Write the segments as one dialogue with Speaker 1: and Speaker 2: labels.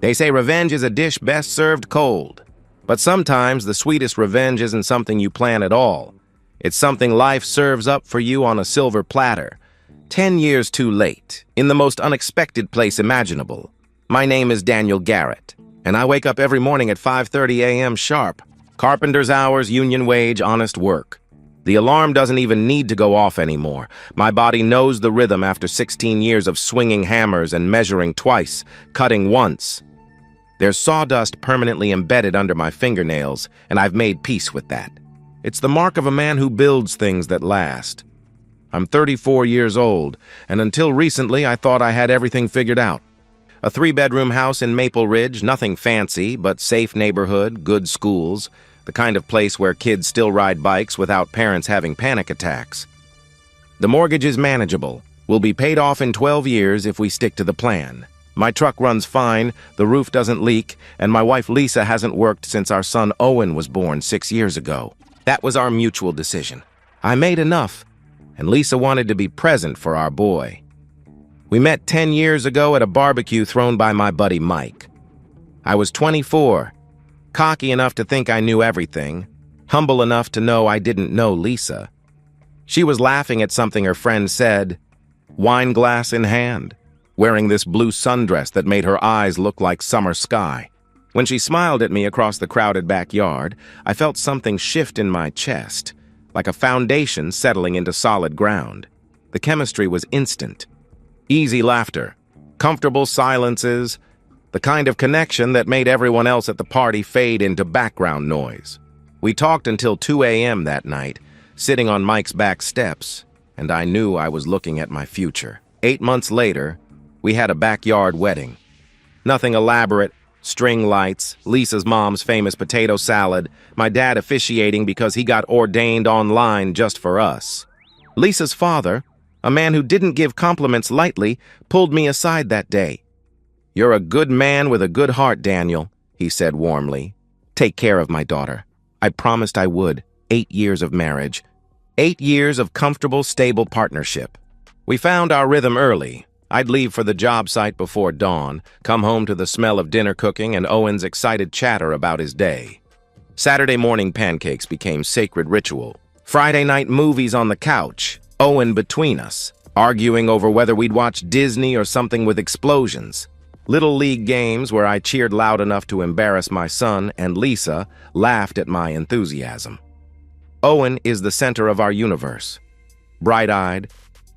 Speaker 1: They say revenge is a dish best served cold. But sometimes the sweetest revenge isn't something you plan at all. It's something life serves up for you on a silver platter. 10 years too late, in the most unexpected place imaginable. My name is Daniel Garrett, and I wake up every morning at 5:30 a.m. sharp. Carpenter's hours, union wage, honest work. The alarm doesn't even need to go off anymore. My body knows the rhythm after 16 years of swinging hammers and measuring twice, cutting once. There's sawdust permanently embedded under my fingernails, and I've made peace with that. It's the mark of a man who builds things that last. I'm 34 years old, and until recently I thought I had everything figured out. A 3-bedroom house in Maple Ridge, nothing fancy, but safe neighborhood, good schools, the kind of place where kids still ride bikes without parents having panic attacks. The mortgage is manageable. Will be paid off in 12 years if we stick to the plan. My truck runs fine, the roof doesn't leak, and my wife Lisa hasn't worked since our son Owen was born 6 years ago. That was our mutual decision. I made enough, and Lisa wanted to be present for our boy. We met 10 years ago at a barbecue thrown by my buddy Mike. I was 24, cocky enough to think I knew everything, humble enough to know I didn't know Lisa. She was laughing at something her friend said, wine glass in hand, wearing this blue sundress that made her eyes look like summer sky. When she smiled at me across the crowded backyard, I felt something shift in my chest, like a foundation settling into solid ground. The chemistry was instant. Easy laughter, comfortable silences, the kind of connection that made everyone else at the party fade into background noise. We talked until 2 a.m. that night, sitting on Mike's back steps, and I knew I was looking at my future. 8 months later, we had a backyard wedding. Nothing elaborate, string lights, Lisa's mom's famous potato salad, my dad officiating because he got ordained online just for us. Lisa's father, a man who didn't give compliments lightly, pulled me aside that day. "You're a good man with a good heart, Daniel," he said warmly. "Take care of my daughter." I promised I would. 8 years of marriage. 8 years of comfortable, stable partnership. We found our rhythm early. I'd leave for the job site before dawn, come home to the smell of dinner cooking and Owen's excited chatter about his day. Saturday morning pancakes became sacred ritual. Friday night movies on the couch, Owen between us, arguing over whether we'd watch Disney or something with explosions. Little league games where I cheered loud enough to embarrass my son, and Lisa laughed at my enthusiasm. Owen is the center of our universe. Bright-eyed,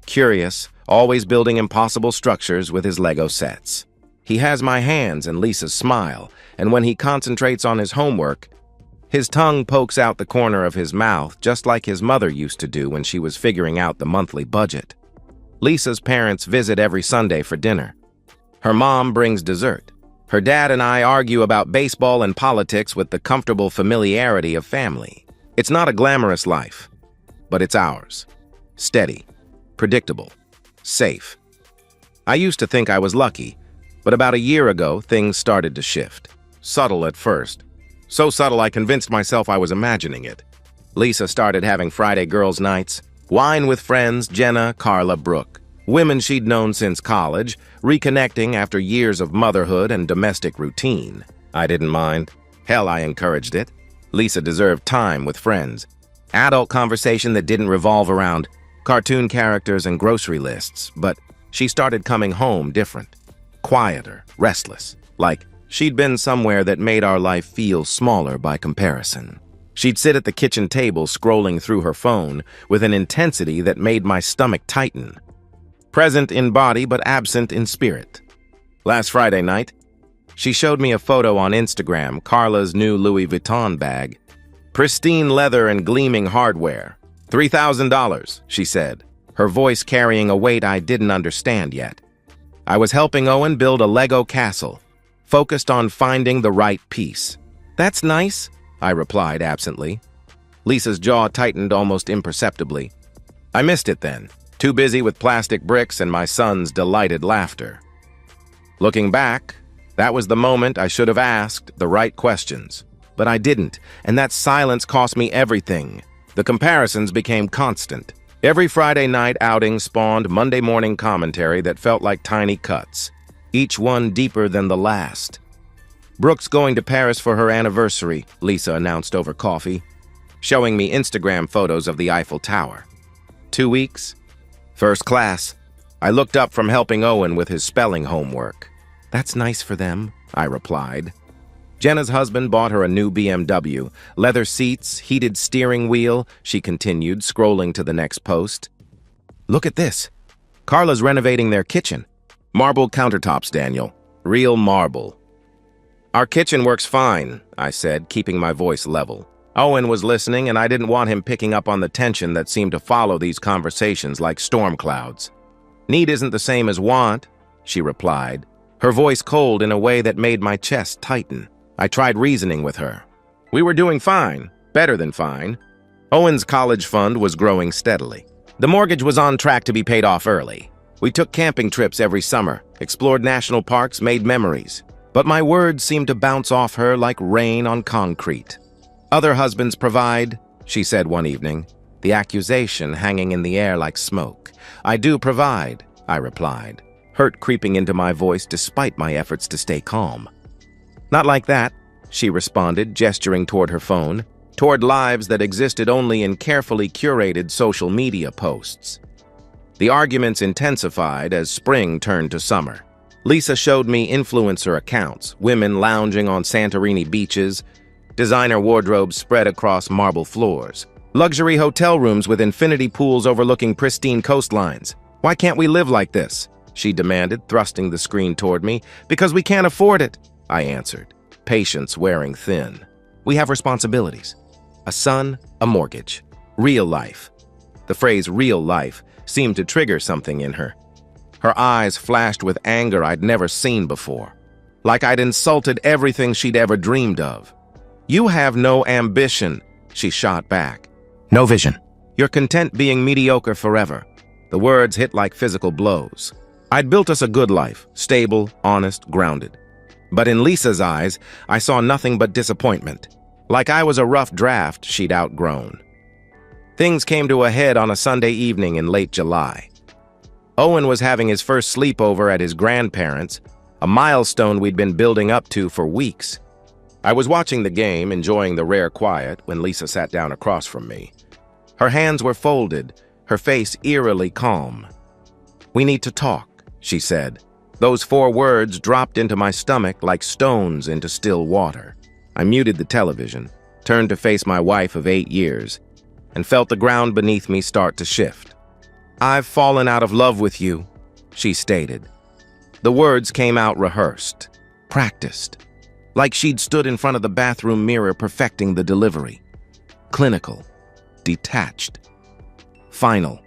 Speaker 1: curious, always building impossible structures with his Lego sets. He has my hands and Lisa's smile, and when he concentrates on his homework, his tongue pokes out the corner of his mouth just like his mother used to do when she was figuring out the monthly budget. Lisa's parents visit every Sunday for dinner. Her mom brings dessert. Her dad and I argue about baseball and politics with the comfortable familiarity of family. It's not a glamorous life, but it's ours. Steady, predictable, safe. I used to think I was lucky, but about a year ago, things started to shift. Subtle at first. So subtle I convinced myself I was imagining it. Lisa started having Friday girls' nights, wine with friends, Jenna, Carla, Brooke. Women she'd known since college, reconnecting after years of motherhood and domestic routine. I didn't mind. Hell, I encouraged it. Lisa deserved time with friends. Adult conversation that didn't revolve around cartoon characters and grocery lists, but she started coming home different. Quieter, restless, like she'd been somewhere that made our life feel smaller by comparison. She'd sit at the kitchen table scrolling through her phone with an intensity that made my stomach tighten. Present in body but absent in spirit. Last Friday night, she showed me a photo on Instagram, Carla's new Louis Vuitton bag. Pristine leather and gleaming hardware. $3,000, she said, her voice carrying a weight I didn't understand yet. I was helping Owen build a Lego castle, focused on finding the right piece. "That's nice," I replied absently. Lisa's jaw tightened almost imperceptibly. I missed it then, too busy with plastic bricks and my son's delighted laughter. Looking back, that was the moment I should have asked the right questions. But I didn't, and that silence cost me everything. The comparisons became constant. Every Friday night outing spawned Monday morning commentary that felt like tiny cuts, each one deeper than the last. Brooke's going to Paris for her anniversary, Lisa announced over coffee, showing me Instagram photos of the Eiffel Tower. 2 weeks? First class. I looked up from helping Owen with his spelling homework. That's nice for them, I replied. Jenna's husband bought her a new BMW. Leather seats, heated steering wheel, she continued, scrolling to the next post. Look at this. Carla's renovating their kitchen. Marble countertops, Daniel. Real marble. Our kitchen works fine, I said, keeping my voice level. Owen was listening, and I didn't want him picking up on the tension that seemed to follow these conversations like storm clouds. Need isn't the same as want, she replied, her voice cold in a way that made my chest tighten. I tried reasoning with her. We were doing fine, better than fine. Owen's college fund was growing steadily. The mortgage was on track to be paid off early. We took camping trips every summer, explored national parks, made memories. But my words seemed to bounce off her like rain on concrete. Other husbands provide, she said one evening, the accusation hanging in the air like smoke. I do provide, I replied, hurt creeping into my voice despite my efforts to stay calm. Not like that, she responded, gesturing toward her phone, toward lives that existed only in carefully curated social media posts. The arguments intensified as spring turned to summer. Lisa showed me influencer accounts, women lounging on Santorini beaches, designer wardrobes spread across marble floors, luxury hotel rooms with infinity pools overlooking pristine coastlines. Why can't we live like this? She demanded, thrusting the screen toward me. Because we can't afford it, I answered, patience wearing thin. We have responsibilities. A son, a mortgage. Real life. The phrase real life seemed to trigger something in her. Her eyes flashed with anger I'd never seen before, like I'd insulted everything she'd ever dreamed of. You have no ambition, she shot back. No vision. You're content being mediocre forever. The words hit like physical blows. I'd built us a good life, stable, honest, grounded. But in Lisa's eyes, I saw nothing but disappointment, like I was a rough draft she'd outgrown. Things came to a head on a Sunday evening in late July. Owen was having his first sleepover at his grandparents', a milestone we'd been building up to for weeks. I was watching the game, enjoying the rare quiet, when Lisa sat down across from me. Her hands were folded, her face eerily calm. We need to talk, she said. Those 4 words dropped into my stomach like stones into still water. I muted the television, turned to face my wife of 8 years, and felt the ground beneath me start to shift. I've fallen out of love with you, she stated. The words came out rehearsed, practiced, like she'd stood in front of the bathroom mirror perfecting the delivery. Clinical, detached, final.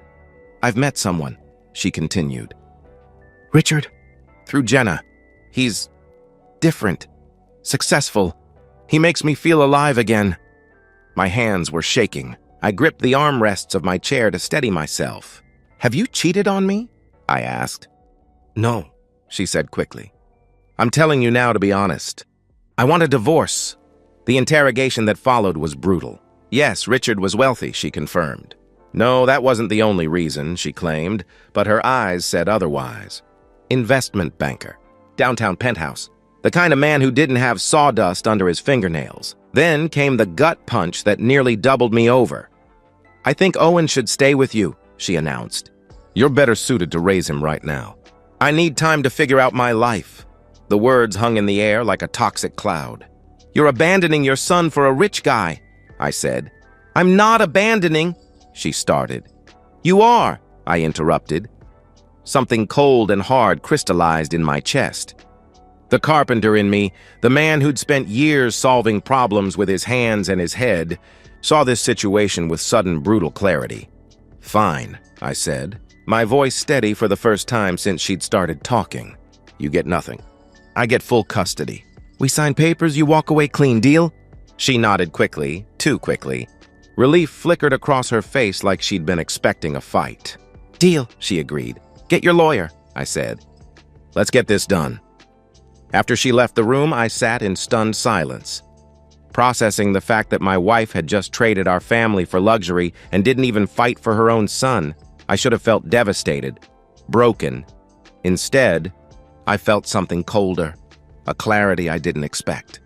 Speaker 1: I've met someone, she continued. Richard, through Jenna. He's different, successful. He makes me feel alive again. My hands were shaking. I gripped the armrests of my chair to steady myself. Have you cheated on me? I asked. No, she said quickly. I'm telling you now to be honest. I want a divorce. The interrogation that followed was brutal. Yes, Richard was wealthy, she confirmed. No, that wasn't the only reason, she claimed, but her eyes said otherwise. Investment banker. Downtown penthouse. The kind of man who didn't have sawdust under his fingernails. Then came the gut punch that nearly doubled me over. I think Owen should stay with you, she announced. You're better suited to raise him right now. I need time to figure out my life. The words hung in the air like a toxic cloud. You're abandoning your son for a rich guy, I said. I'm not abandoning, she started. You are, I interrupted. Something cold and hard crystallized in my chest. The carpenter in me, the man who'd spent years solving problems with his hands and his head, saw this situation with sudden brutal clarity. Fine, I said, my voice steady for the first time since she'd started talking. You get nothing. I get full custody. We sign papers, you walk away clean, deal? She nodded quickly, too quickly. Relief flickered across her face like she'd been expecting a fight. Deal, she agreed. Get your lawyer, I said. Let's get this done. After she left the room, I sat in stunned silence, processing the fact that my wife had just traded our family for luxury and didn't even fight for her own son. I should have felt devastated, broken. Instead, I felt something colder, a clarity I didn't expect.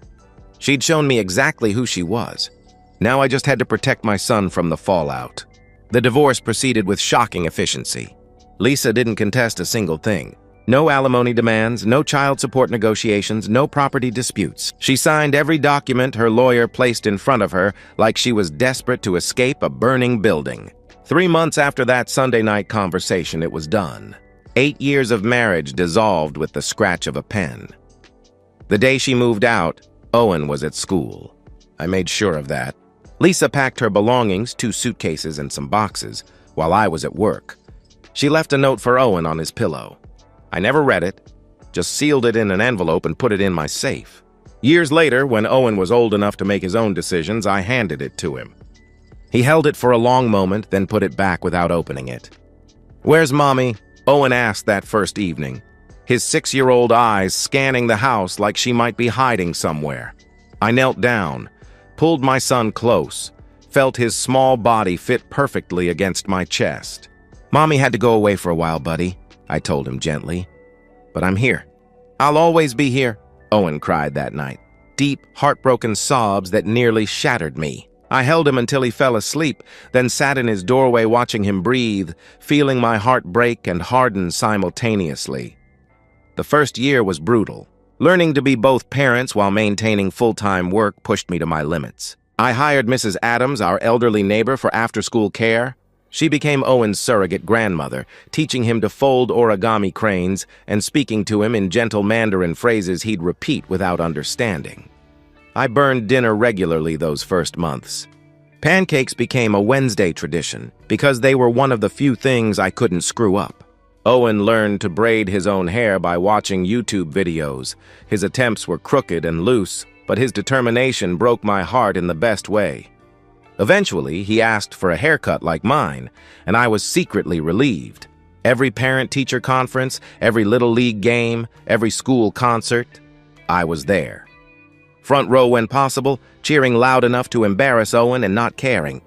Speaker 1: She'd shown me exactly who she was. Now I just had to protect my son from the fallout. The divorce proceeded with shocking efficiency. Lisa didn't contest a single thing. No alimony demands, no child support negotiations, no property disputes. She signed every document her lawyer placed in front of her like she was desperate to escape a burning building. 3 months after that Sunday night conversation, it was done. 8 years of marriage dissolved with the scratch of a pen. The day she moved out, Owen was at school. I made sure of that. Lisa packed her belongings, 2 suitcases and some boxes, while I was at work. She left a note for Owen on his pillow. I never read it, just sealed it in an envelope and put it in my safe. Years later, when Owen was old enough to make his own decisions, I handed it to him. He held it for a long moment, then put it back without opening it. "Where's Mommy?" Owen asked that first evening, his 6-year-old eyes scanning the house like she might be hiding somewhere. I knelt down, pulled my son close, felt his small body fit perfectly against my chest. "Mommy had to go away for a while, buddy," I told him gently. "But I'm here. I'll always be here," Owen cried that night. Deep, heartbroken sobs that nearly shattered me. I held him until he fell asleep, then sat in his doorway watching him breathe, feeling my heart break and harden simultaneously. The first year was brutal. Learning to be both parents while maintaining full-time work pushed me to my limits. I hired Mrs. Adams, our elderly neighbor, for after-school care. She became Owen's surrogate grandmother, teaching him to fold origami cranes and speaking to him in gentle Mandarin phrases he'd repeat without understanding. I burned dinner regularly those first months. Pancakes became a Wednesday tradition because they were one of the few things I couldn't screw up. Owen learned to braid his own hair by watching YouTube videos. His attempts were crooked and loose, but his determination broke my heart in the best way. Eventually, he asked for a haircut like mine, and I was secretly relieved. Every parent-teacher conference, every little league game, every school concert, I was there. Front row when possible, cheering loud enough to embarrass Owen and not caring.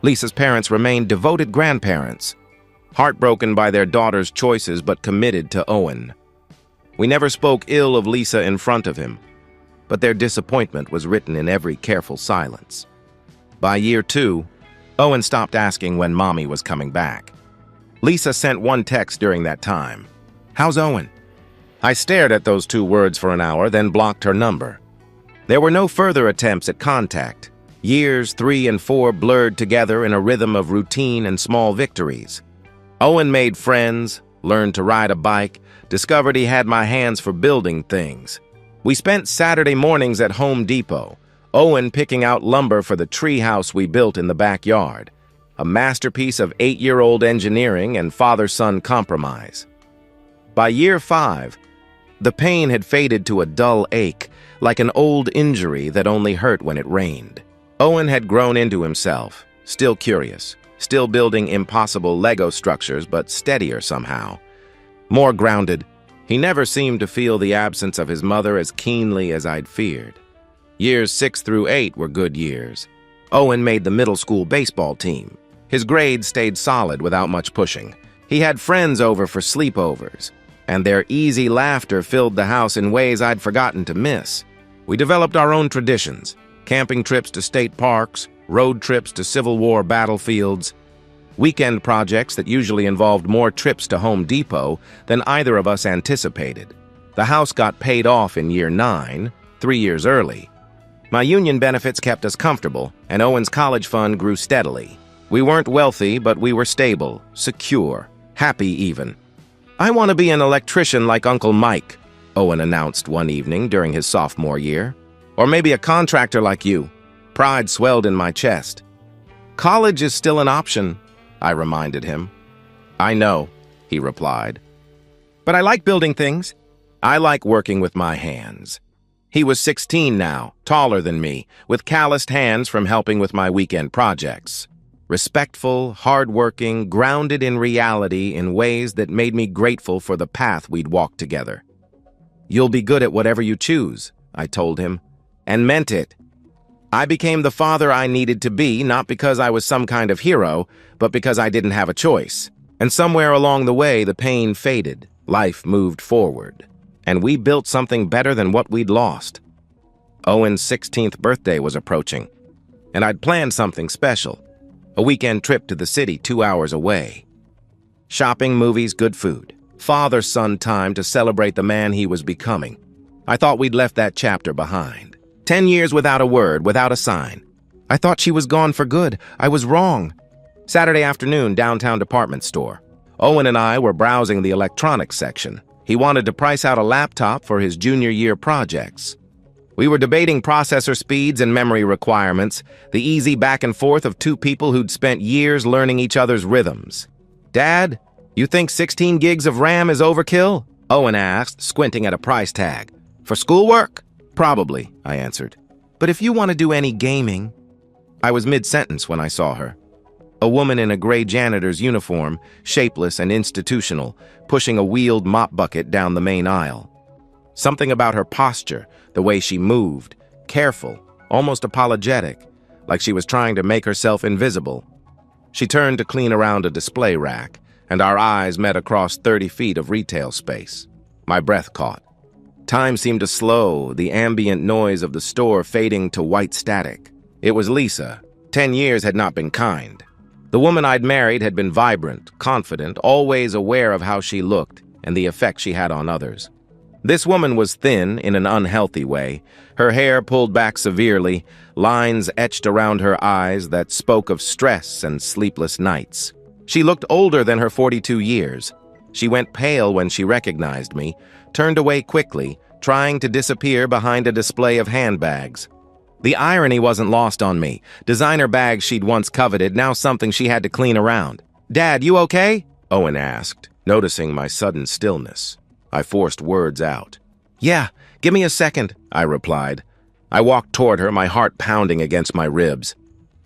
Speaker 1: Lisa's parents remained devoted grandparents, heartbroken by their daughter's choices but committed to Owen. We never spoke ill of Lisa in front of him, but their disappointment was written in every careful silence. By year 2, Owen stopped asking when Mommy was coming back. Lisa sent one text during that time. "How's Owen?" I stared at those 2 words for an hour, then blocked her number. There were no further attempts at contact. Years 3 and 4 blurred together in a rhythm of routine and small victories. Owen made friends, learned to ride a bike, discovered he had my hands for building things. We spent Saturday mornings at Home Depot, Owen picking out lumber for the tree house we built in the backyard, a masterpiece of 8-year-old engineering and father-son compromise. By year 5, the pain had faded to a dull ache, like an old injury that only hurt when it rained. Owen had grown into himself, still curious, still building impossible Lego structures, but steadier somehow. More grounded, he never seemed to feel the absence of his mother as keenly as I'd feared. Years 6 through 8 were good years. Owen made the middle school baseball team. His grades stayed solid without much pushing. He had friends over for sleepovers, and their easy laughter filled the house in ways I'd forgotten to miss. We developed our own traditions, camping trips to state parks, road trips to Civil War battlefields, weekend projects that usually involved more trips to Home Depot than either of us anticipated. The house got paid off in year 9, 3 years early. My union benefits kept us comfortable, and Owen's college fund grew steadily. We weren't wealthy, but we were stable, secure, happy even. "I want to be an electrician like Uncle Mike," Owen announced one evening during his sophomore year. "Or maybe a contractor like you." Pride swelled in my chest. "College is still an option," I reminded him. "I know," he replied. "But I like building things. I like working with my hands." He was 16 now, taller than me, with calloused hands from helping with my weekend projects. Respectful, hardworking, grounded in reality in ways that made me grateful for the path we'd walked together. "You'll be good at whatever you choose," I told him, and meant it. I became the father I needed to be, not because I was some kind of hero, but because I didn't have a choice. And somewhere along the way, the pain faded. Life moved forward. and we built something better than what we'd lost. Owen's 16th birthday was approaching, and I'd planned something special, a weekend trip to the city 2 hours away. Shopping, movies, good food, father-son time to celebrate the man he was becoming. I thought we'd left that chapter behind. 10 years without a word, without a sign. I thought she was gone for good. I was wrong. Saturday afternoon, downtown department store. Owen and I were browsing the electronics section. He wanted to price out a laptop for his junior year projects. We were debating processor speeds and memory requirements, the easy back and forth of two people who'd spent years learning each other's rhythms. "Dad, you think 16 gigs of RAM is overkill?" Owen asked, squinting at a price tag. "For schoolwork?" "Probably," I answered. "But if you want to do any gaming..." I was mid-sentence when I saw her. A woman in a gray janitor's uniform, shapeless and institutional, pushing a wheeled mop bucket down the main aisle. Something about her posture, the way she moved, careful, almost apologetic, like she was trying to make herself invisible. She turned to clean around a display rack, and our eyes met across 30 feet of retail space. My breath caught. Time seemed to slow, the ambient noise of the store fading to white static. It was Lisa. 10 years had not been kind. The woman I'd married had been vibrant, confident, always aware of how she looked and the effect she had on others. This woman was thin in an unhealthy way, her hair pulled back severely, lines etched around her eyes that spoke of stress and sleepless nights. She looked older than her 42 years. She went pale when she recognized me, turned away quickly, trying to disappear behind a display of handbags. The irony wasn't lost on me. Designer bags she'd once coveted, now something she had to clean around. "Dad, you okay?" Owen asked, noticing my sudden stillness. I forced words out. "Yeah, give me a second," I replied. I walked toward her, my heart pounding against my ribs.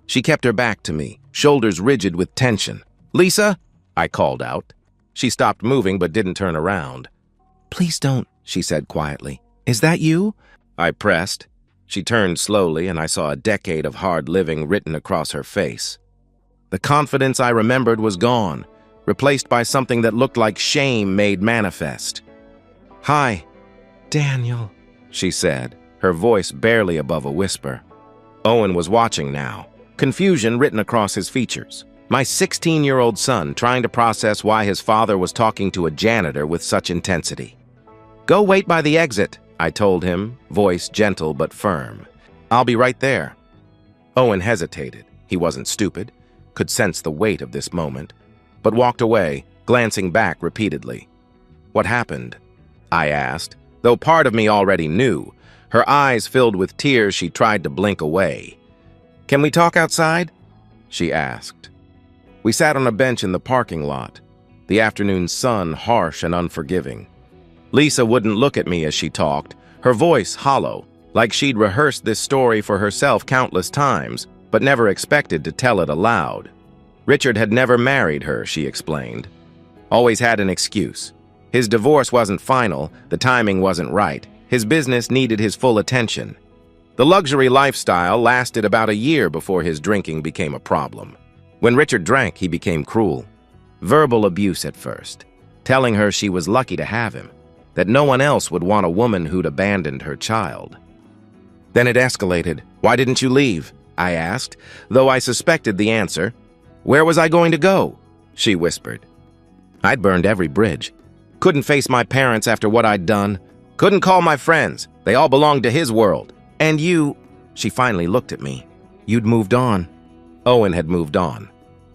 Speaker 1: She kept her back to me, shoulders rigid with tension. "Lisa?" I called out. She stopped moving but didn't turn around. "Please don't," she said quietly. "Is that you?" I pressed. She turned slowly, and I saw a decade of hard living written across her face. The confidence I remembered was gone, replaced by something that looked like shame made manifest. "Hi, Daniel," she said, her voice barely above a whisper. Owen was watching now, confusion written across his features. My 16-year-old son trying to process why his father was talking to a janitor with such intensity. "Go wait by the exit," I told him, voice gentle but firm. "I'll be right there." Owen hesitated. He wasn't stupid, could sense the weight of this moment, but walked away, glancing back repeatedly. "What happened?" I asked, though part of me already knew. Her eyes filled with tears, she tried to blink away. "Can we talk outside?" she asked. We sat on a bench in the parking lot, the afternoon sun harsh and unforgiving. Lisa wouldn't look at me as she talked, her voice hollow, like she'd rehearsed this story for herself countless times, but never expected to tell it aloud. Richard had never married her, she explained. Always had an excuse. His divorce wasn't final, the timing wasn't right. His business needed his full attention. The luxury lifestyle lasted about a year before his drinking became a problem. When Richard drank, he became cruel. Verbal abuse at first, telling her she was lucky to have him, that no one else would want a woman who'd abandoned her child. Then it escalated. "Why didn't you leave?" I asked, though I suspected the answer. "Where was I going to go?" she whispered. I'd burned every bridge. Couldn't face my parents after what I'd done. Couldn't call my friends. They all belonged to his world. "And you..." She finally looked at me. "You'd moved on." Owen had moved on.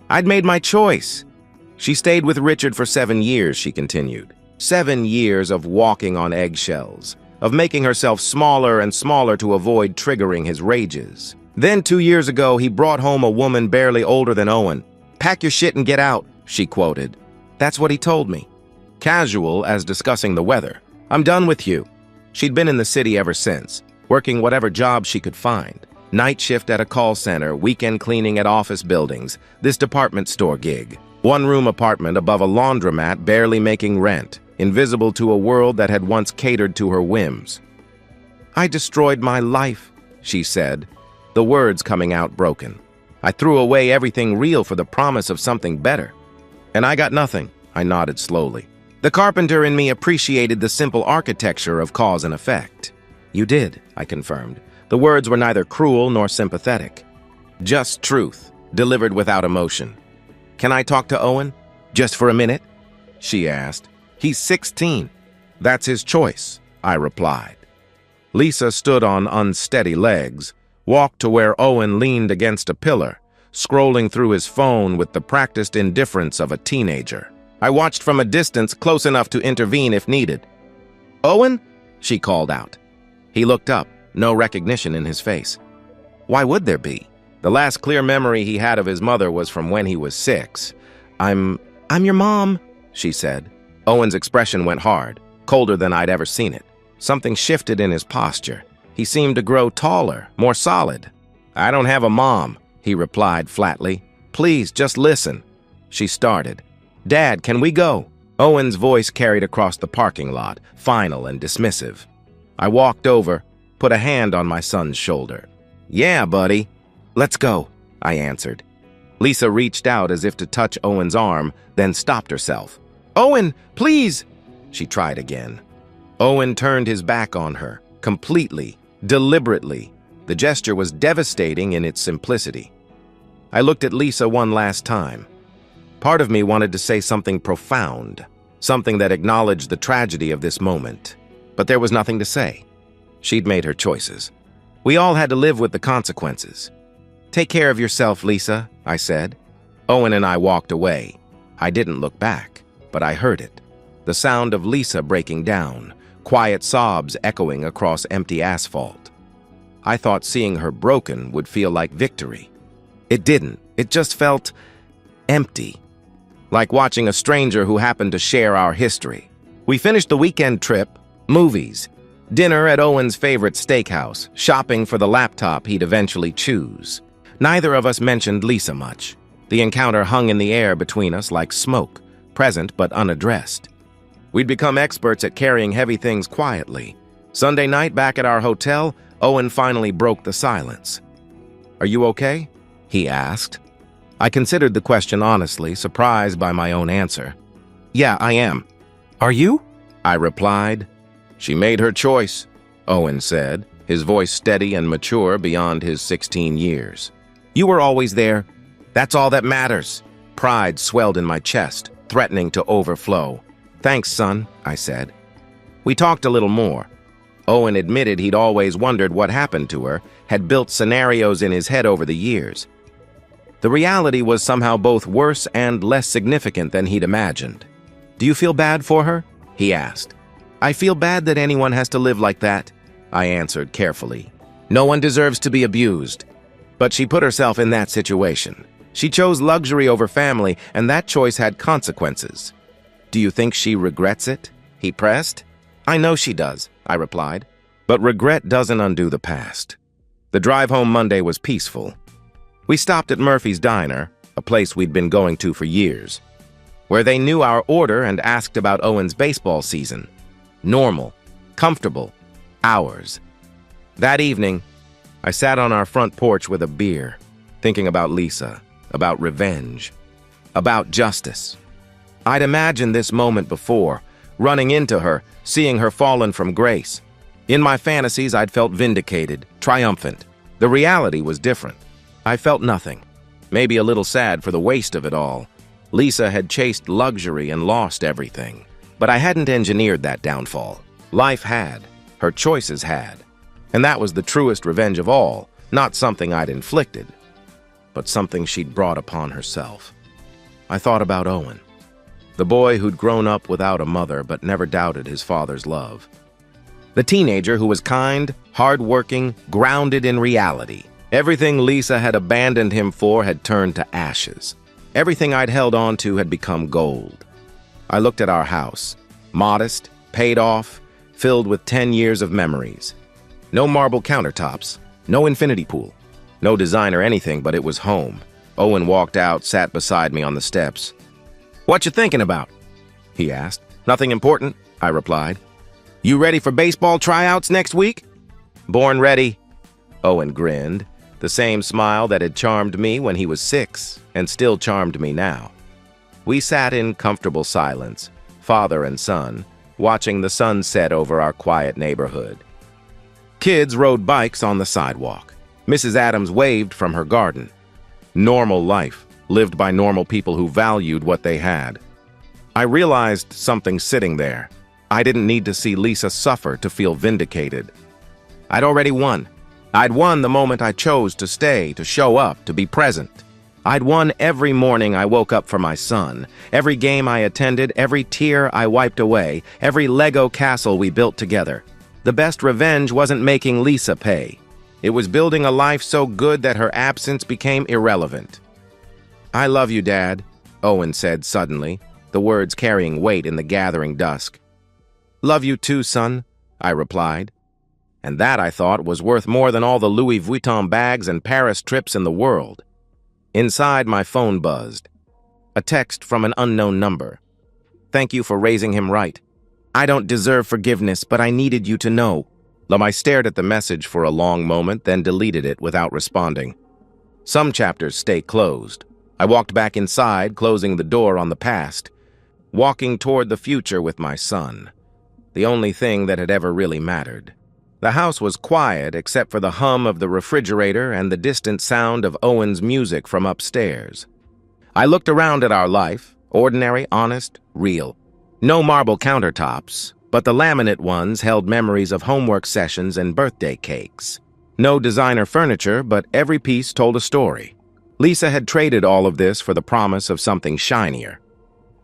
Speaker 1: I'd made my choice. She stayed with Richard for 7 years, she continued. 7 years of walking on eggshells, of making herself smaller and smaller to avoid triggering his rages. Then 2 years ago, he brought home a woman barely older than Owen. "Pack your shit and get out," she quoted. That's what he told me. Casual as discussing the weather. "I'm done with you." She'd been in the city ever since, working whatever job she could find. Night shift at a call center, weekend cleaning at office buildings, this department store gig. One-room apartment above a laundromat barely making rent, invisible to a world that had once catered to her whims. "I destroyed my life," she said, the words coming out broken. "I threw away everything real for the promise of something better. And I got nothing," I nodded slowly. The carpenter in me appreciated the simple architecture of cause and effect. You did, I confirmed. The words were neither cruel nor sympathetic. Just truth, delivered without emotion. Can I talk to Owen? Just for a minute? She asked. He's 16. That's his choice, I replied. Lisa stood on unsteady legs, walked to where Owen leaned against a pillar, scrolling through his phone with the practiced indifference of a teenager. I watched from a distance close enough to intervene if needed. "Owen?" she called out. He looked up, no recognition in his face. Why would there be? The last clear memory he had of his mother was from when he was 6. I'm your mom," she said. Owen's expression went hard, colder than I'd ever seen it. Something shifted in his posture. He seemed to grow taller, more solid. "I don't have a mom," he replied flatly. "Please, just listen." She started. "Dad, can we go?" Owen's voice carried across the parking lot, final and dismissive. I walked over, put a hand on my son's shoulder. "Yeah, buddy. Let's go," I answered. Lisa reached out as if to touch Owen's arm, then stopped herself. "Owen, please!" She tried again. Owen turned his back on her, completely, deliberately. The gesture was devastating in its simplicity. I looked at Lisa one last time. Part of me wanted to say something profound, something that acknowledged the tragedy of this moment. But there was nothing to say. She'd made her choices. We all had to live with the consequences. "Take care of yourself, Lisa," I said. Owen and I walked away. I didn't look back, but I heard it. The sound of Lisa breaking down, quiet sobs echoing across empty asphalt. I thought seeing her broken would feel like victory. It didn't. It just felt empty. Like watching a stranger who happened to share our history. We finished the weekend trip, movies, dinner at Owen's favorite steakhouse, shopping for the laptop he'd eventually choose. Neither of us mentioned Lisa much. The encounter hung in the air between us like smoke, present but unaddressed. We'd become experts at carrying heavy things quietly. Sunday night back at our hotel, Owen finally broke the silence. "Are you okay?" he asked. I considered the question honestly, surprised by my own answer. "Yeah, I am." "Are you?" I replied. "She made her choice," Owen said, his voice steady and mature beyond his 16 years. "You were always there. That's all that matters." Pride swelled in my chest, threatening to overflow. "Thanks, son," I said. We talked a little more. Owen admitted he'd always wondered what happened to her, had built scenarios in his head over the years. The reality was somehow both worse and less significant than he'd imagined. "Do you feel bad for her?" he asked. "I feel bad that anyone has to live like that," I answered carefully. "No one deserves to be abused." But she put herself in that situation. She chose luxury over family, and that choice had consequences. "Do you think she regrets it?" he pressed. "I know she does," I replied. But regret doesn't undo the past. The drive home Monday was peaceful. We stopped at Murphy's Diner, a place we'd been going to for years, where they knew our order and asked about Owen's baseball season. Normal, comfortable, ours. That evening, I sat on our front porch with a beer, thinking about Lisa, about revenge, about justice. I'd imagined this moment before, running into her, seeing her fallen from grace. In my fantasies, I'd felt vindicated, triumphant. The reality was different. I felt nothing, maybe a little sad for the waste of it all. Lisa had chased luxury and lost everything. But I hadn't engineered that downfall. Life had. Her choices had. And that was the truest revenge of all, not something I'd inflicted, but something she'd brought upon herself. I thought about Owen, the boy who'd grown up without a mother but never doubted his father's love. The teenager who was kind, hard-working, grounded in reality. Everything Lisa had abandoned him for had turned to ashes. Everything I'd held on to had become gold. I looked at our house, modest, paid off, filled with 10 years of memories. No marble countertops, no infinity pool, no designer anything, but it was home. Owen walked out, sat beside me on the steps. "What you thinking about?" he asked. "Nothing important," I replied. "You ready for baseball tryouts next week?" "Born ready." Owen grinned, the same smile that had charmed me when he was 6 and still charmed me now. We sat in comfortable silence, father and son, watching the sun set over our quiet neighborhood. Kids rode bikes on the sidewalk. Mrs. Adams waved from her garden. Normal life, lived by normal people who valued what they had. I realized something sitting there. I didn't need to see Lisa suffer to feel vindicated. I'd already won. I'd won the moment I chose to stay, to show up, to be present. I'd won every morning I woke up for my son, every game I attended, every tear I wiped away, every Lego castle we built together. The best revenge wasn't making Lisa pay. It was building a life so good that her absence became irrelevant. "I love you, Dad," Owen said suddenly, the words carrying weight in the gathering dusk. "Love you too, son," I replied. And that, I thought, was worth more than all the Louis Vuitton bags and Paris trips in the world. Inside, my phone buzzed. A text from an unknown number. "Thank you for raising him right. I don't deserve forgiveness, but I needed you to know." I stared at the message for a long moment, then deleted it without responding. Some chapters stay closed. I walked back inside, closing the door on the past, walking toward the future with my son, the only thing that had ever really mattered. The house was quiet except for the hum of the refrigerator and the distant sound of Owen's music from upstairs. I looked around at our life, ordinary, honest, real. No marble countertops, but the laminate ones held memories of homework sessions and birthday cakes. No designer furniture, but every piece told a story. Lisa had traded all of this for the promise of something shinier.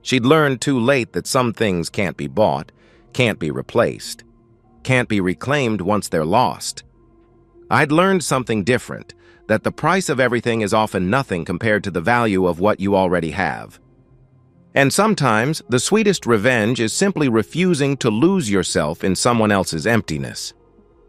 Speaker 1: She'd learned too late that some things can't be bought, can't be replaced, can't be reclaimed once they're lost. I'd learned something different, that the price of everything is often nothing compared to the value of what you already have. And sometimes, the sweetest revenge is simply refusing to lose yourself in someone else's emptiness.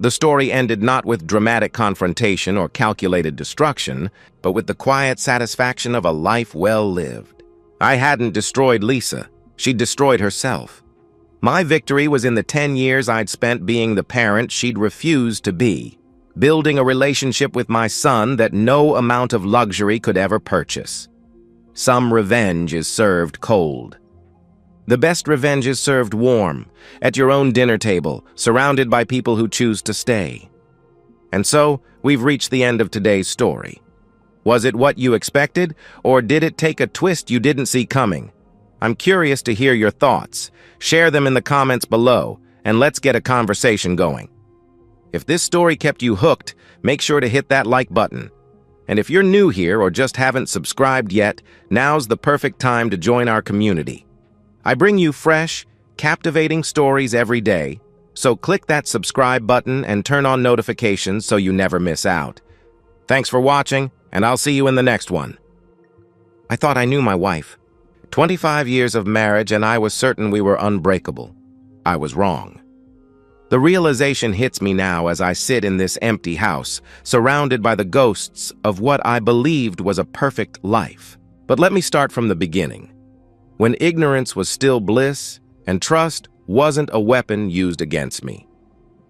Speaker 1: The story ended not with dramatic confrontation or calculated destruction, but with the quiet satisfaction of a life well lived. I hadn't destroyed Lisa. She'd destroyed herself. My victory was in the 10 years I'd spent being the parent she'd refused to be, building a relationship with my son that no amount of luxury could ever purchase. Some revenge is served cold. The best revenge is served warm, at your own dinner table, surrounded by people who choose to stay. And so, we've reached the end of today's story. Was it what you expected, or did it take a twist you didn't see coming? I'm curious to hear your thoughts. Share them in the comments below, and let's get a conversation going. If this story kept you hooked, make sure to hit that like button. And if you're new here or just haven't subscribed yet, now's the perfect time to join our community. I bring you fresh, captivating stories every day, so click that subscribe button and turn on notifications so you never miss out. Thanks for watching, and I'll see you in the next one. I thought I knew my wife. 25 years of marriage, and I was certain we were unbreakable. I was wrong. The realization hits me now as I sit in this empty house, surrounded by the ghosts of what I believed was a perfect life. But let me start from the beginning. When ignorance was still bliss, and trust wasn't a weapon used against me.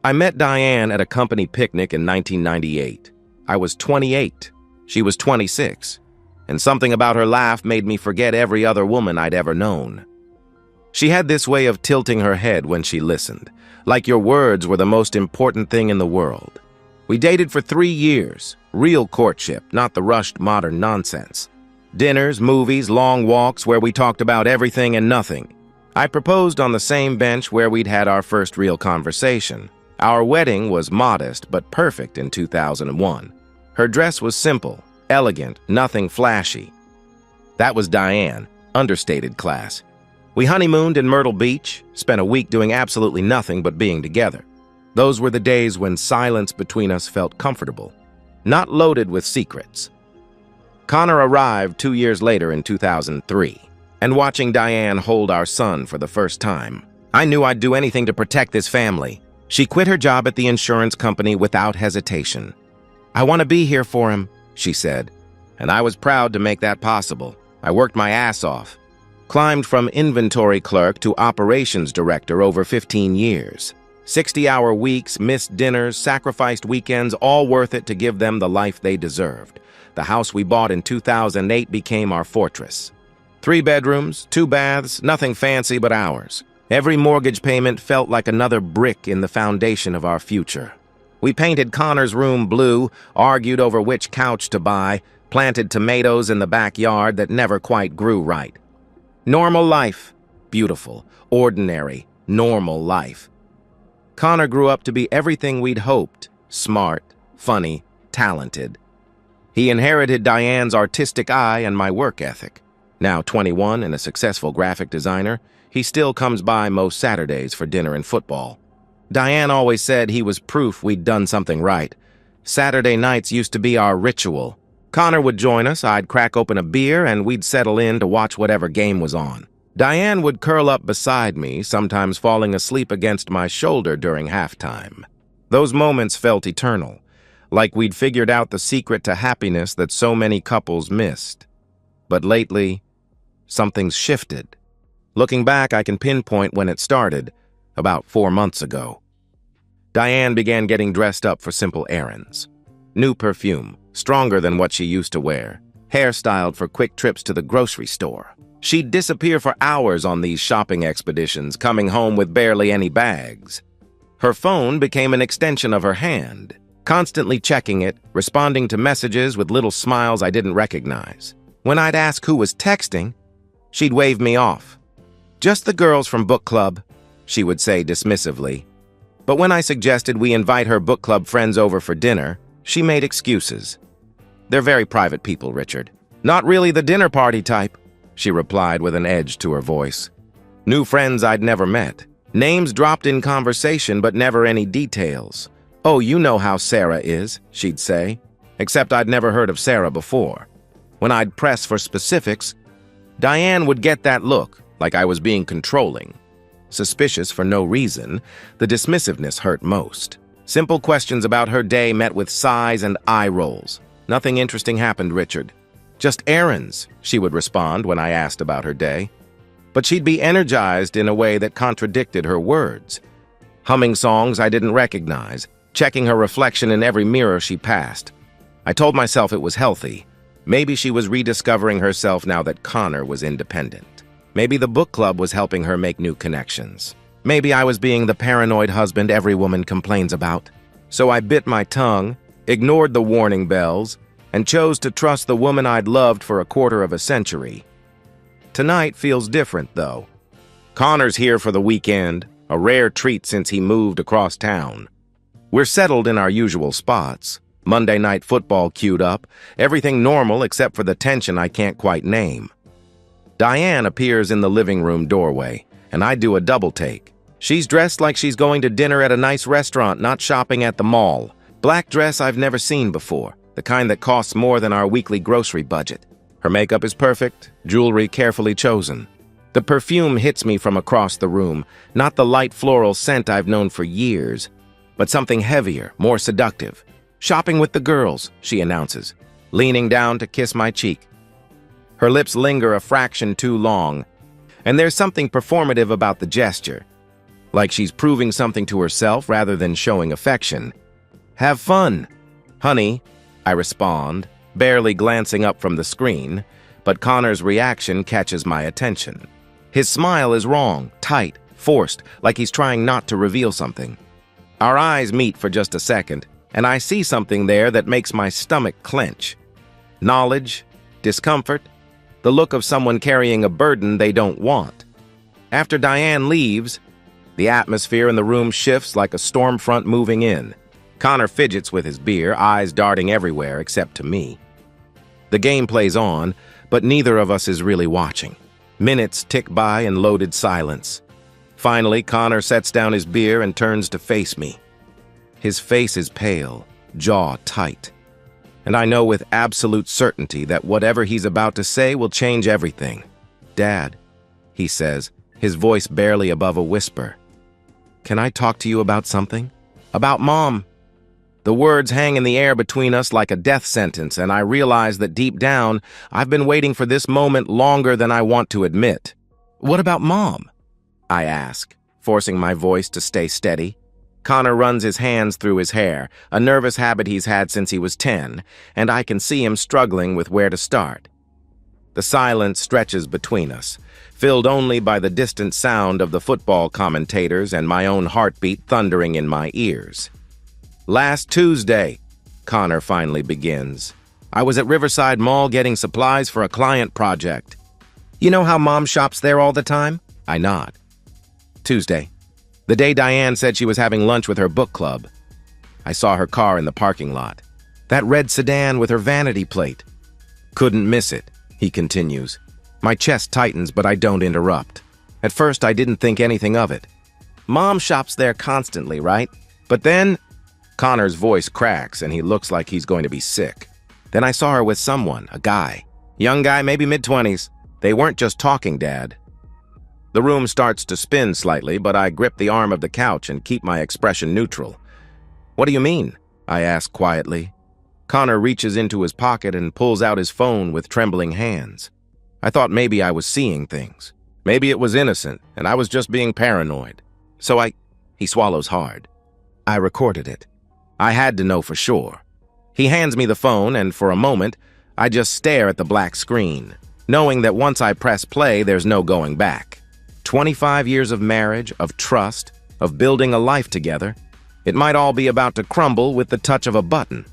Speaker 1: I met Diane at a company picnic in 1998. I was 28. She was 26. And something about her laugh made me forget every other woman I'd ever known. She had this way of tilting her head when she listened, like your words were the most important thing in the world. We dated for 3 years, real courtship, not the rushed modern nonsense. Dinners, movies, long walks where we talked about everything and nothing. I proposed on the same bench where we'd had our first real conversation. Our wedding was modest but perfect in 2001. Her dress was simple, elegant, nothing flashy. That was Diane, understated class. We honeymooned in Myrtle Beach, spent a week doing absolutely nothing but being together. Those were the days when silence between us felt comfortable, not loaded with secrets. Connor arrived 2 years later in 2003, and watching Diane hold our son for the first time, I knew I'd do anything to protect this family. She quit her job at the insurance company without hesitation. "I want to be here for him," she said, and I was proud to make that possible. I worked my ass off, climbed from inventory clerk to operations director over 15 years. 60-hour weeks, missed dinners, sacrificed weekends, all worth it to give them the life they deserved. The house we bought in 2008 became our fortress. 3 bedrooms, 2 baths, nothing fancy but ours. Every mortgage payment felt like another brick in the foundation of our future. We painted Connor's room blue, argued over which couch to buy, planted tomatoes in the backyard that never quite grew right. Normal life. Beautiful, ordinary, normal life. Connor grew up to be everything we'd hoped: smart, funny, talented. He inherited Diane's artistic eye and my work ethic. Now 21 and a successful graphic designer, he still comes by most Saturdays for dinner and football. Diane always said he was proof we'd done something right. Saturday nights used to be our ritual. Connor would join us, I'd crack open a beer, and we'd settle in to watch whatever game was on. Diane would curl up beside me, sometimes falling asleep against my shoulder during halftime. Those moments felt eternal, like we'd figured out the secret to happiness that so many couples missed. But lately, something's shifted. Looking back, I can pinpoint when it started, about 4 months ago. Diane began getting dressed up for simple errands. New perfume, stronger than what she used to wear, hairstyled for quick trips to the grocery store. She'd disappear for hours on these shopping expeditions, coming home with barely any bags. Her phone became an extension of her hand, constantly checking it, responding to messages with little smiles I didn't recognize. When I'd ask who was texting, she'd wave me off. "Just the girls from book club," she would say dismissively. But when I suggested we invite her book club friends over for dinner, she made excuses. "They're very private people, Richard. Not really the dinner party type," she replied with an edge to her voice. New friends I'd never met. Names dropped in conversation, but never any details. "Oh, you know how Sarah is," she'd say, except I'd never heard of Sarah before. When I'd press for specifics, Diane would get that look, like I was being controlling. Suspicious for no reason, the dismissiveness hurt most. Simple questions about her day met with sighs and eye rolls. "Nothing interesting happened, Richard. Just errands," she would respond when I asked about her day. But she'd be energized in a way that contradicted her words. Humming songs I didn't recognize, checking her reflection in every mirror she passed. I told myself it was healthy. Maybe she was rediscovering herself now that Connor was independent. Maybe the book club was helping her make new connections. Maybe I was being the paranoid husband every woman complains about. So I bit my tongue, ignored the warning bells, and chose to trust the woman I'd loved for a quarter of a century. Tonight feels different, though. Connor's here for the weekend, a rare treat since he moved across town. We're settled in our usual spots. Monday night football queued up, everything normal except for the tension I can't quite name. Diane appears in the living room doorway, and I do a double take. She's dressed like she's going to dinner at a nice restaurant, not shopping at the mall. Black dress I've never seen before, the kind that costs more than our weekly grocery budget. Her makeup is perfect, jewelry carefully chosen. The perfume hits me from across the room, not the light floral scent I've known for years, but something heavier, more seductive. "Shopping with the girls," she announces, leaning down to kiss my cheek. Her lips linger a fraction too long, and there's something performative about the gesture, like she's proving something to herself rather than showing affection. "Have fun, honey," I respond, barely glancing up from the screen, but Connor's reaction catches my attention. His smile is wrong, tight, forced, like he's trying not to reveal something. Our eyes meet for just a second, and I see something there that makes my stomach clench. Knowledge, discomfort, the look of someone carrying a burden they don't want. After Diane leaves, the atmosphere in the room shifts like a storm front moving in. Connor fidgets with his beer, eyes darting everywhere except to me. The game plays on, but neither of us is really watching. Minutes tick by in loaded silence. Finally, Connor sets down his beer and turns to face me. His face is pale, jaw tight. And I know with absolute certainty that whatever he's about to say will change everything. "Dad," he says, his voice barely above a whisper. "Can I talk to you about something?" "About Mom." The words hang in the air between us like a death sentence, and I realize that deep down, I've been waiting for this moment longer than I want to admit. "What about Mom?" I ask, forcing my voice to stay steady. Connor runs his hands through his hair, a nervous habit he's had since he was 10, and I can see him struggling with where to start. The silence stretches between us, filled only by the distant sound of the football commentators and my own heartbeat thundering in my ears. "Last Tuesday," Connor finally begins, "I was at Riverside Mall getting supplies for a client project. You know how Mom shops there all the time?" I nod. "Tuesday. The day Diane said she was having lunch with her book club. I saw her car in the parking lot. That red sedan with her vanity plate. Couldn't miss it," he continues. My chest tightens, but I don't interrupt. At first, I didn't think anything of it. "Mom shops there constantly, right? But then..." Connor's voice cracks, and he looks like he's going to be sick. "Then I saw her with someone, a guy. Young guy, maybe mid-20s. They weren't just talking, Dad." The room starts to spin slightly, but I grip the arm of the couch and keep my expression neutral. "What do you mean?" I ask quietly. Connor reaches into his pocket and pulls out his phone with trembling hands. I thought maybe I was seeing things. Maybe it was innocent, and I was just being paranoid. He swallows hard. "I recorded it. I had to know for sure." He hands me the phone, and for a moment, I just stare at the black screen, knowing that once I press play, there's no going back. 25 years of marriage, of trust, of building a life together. It might all be about to crumble with the touch of a button.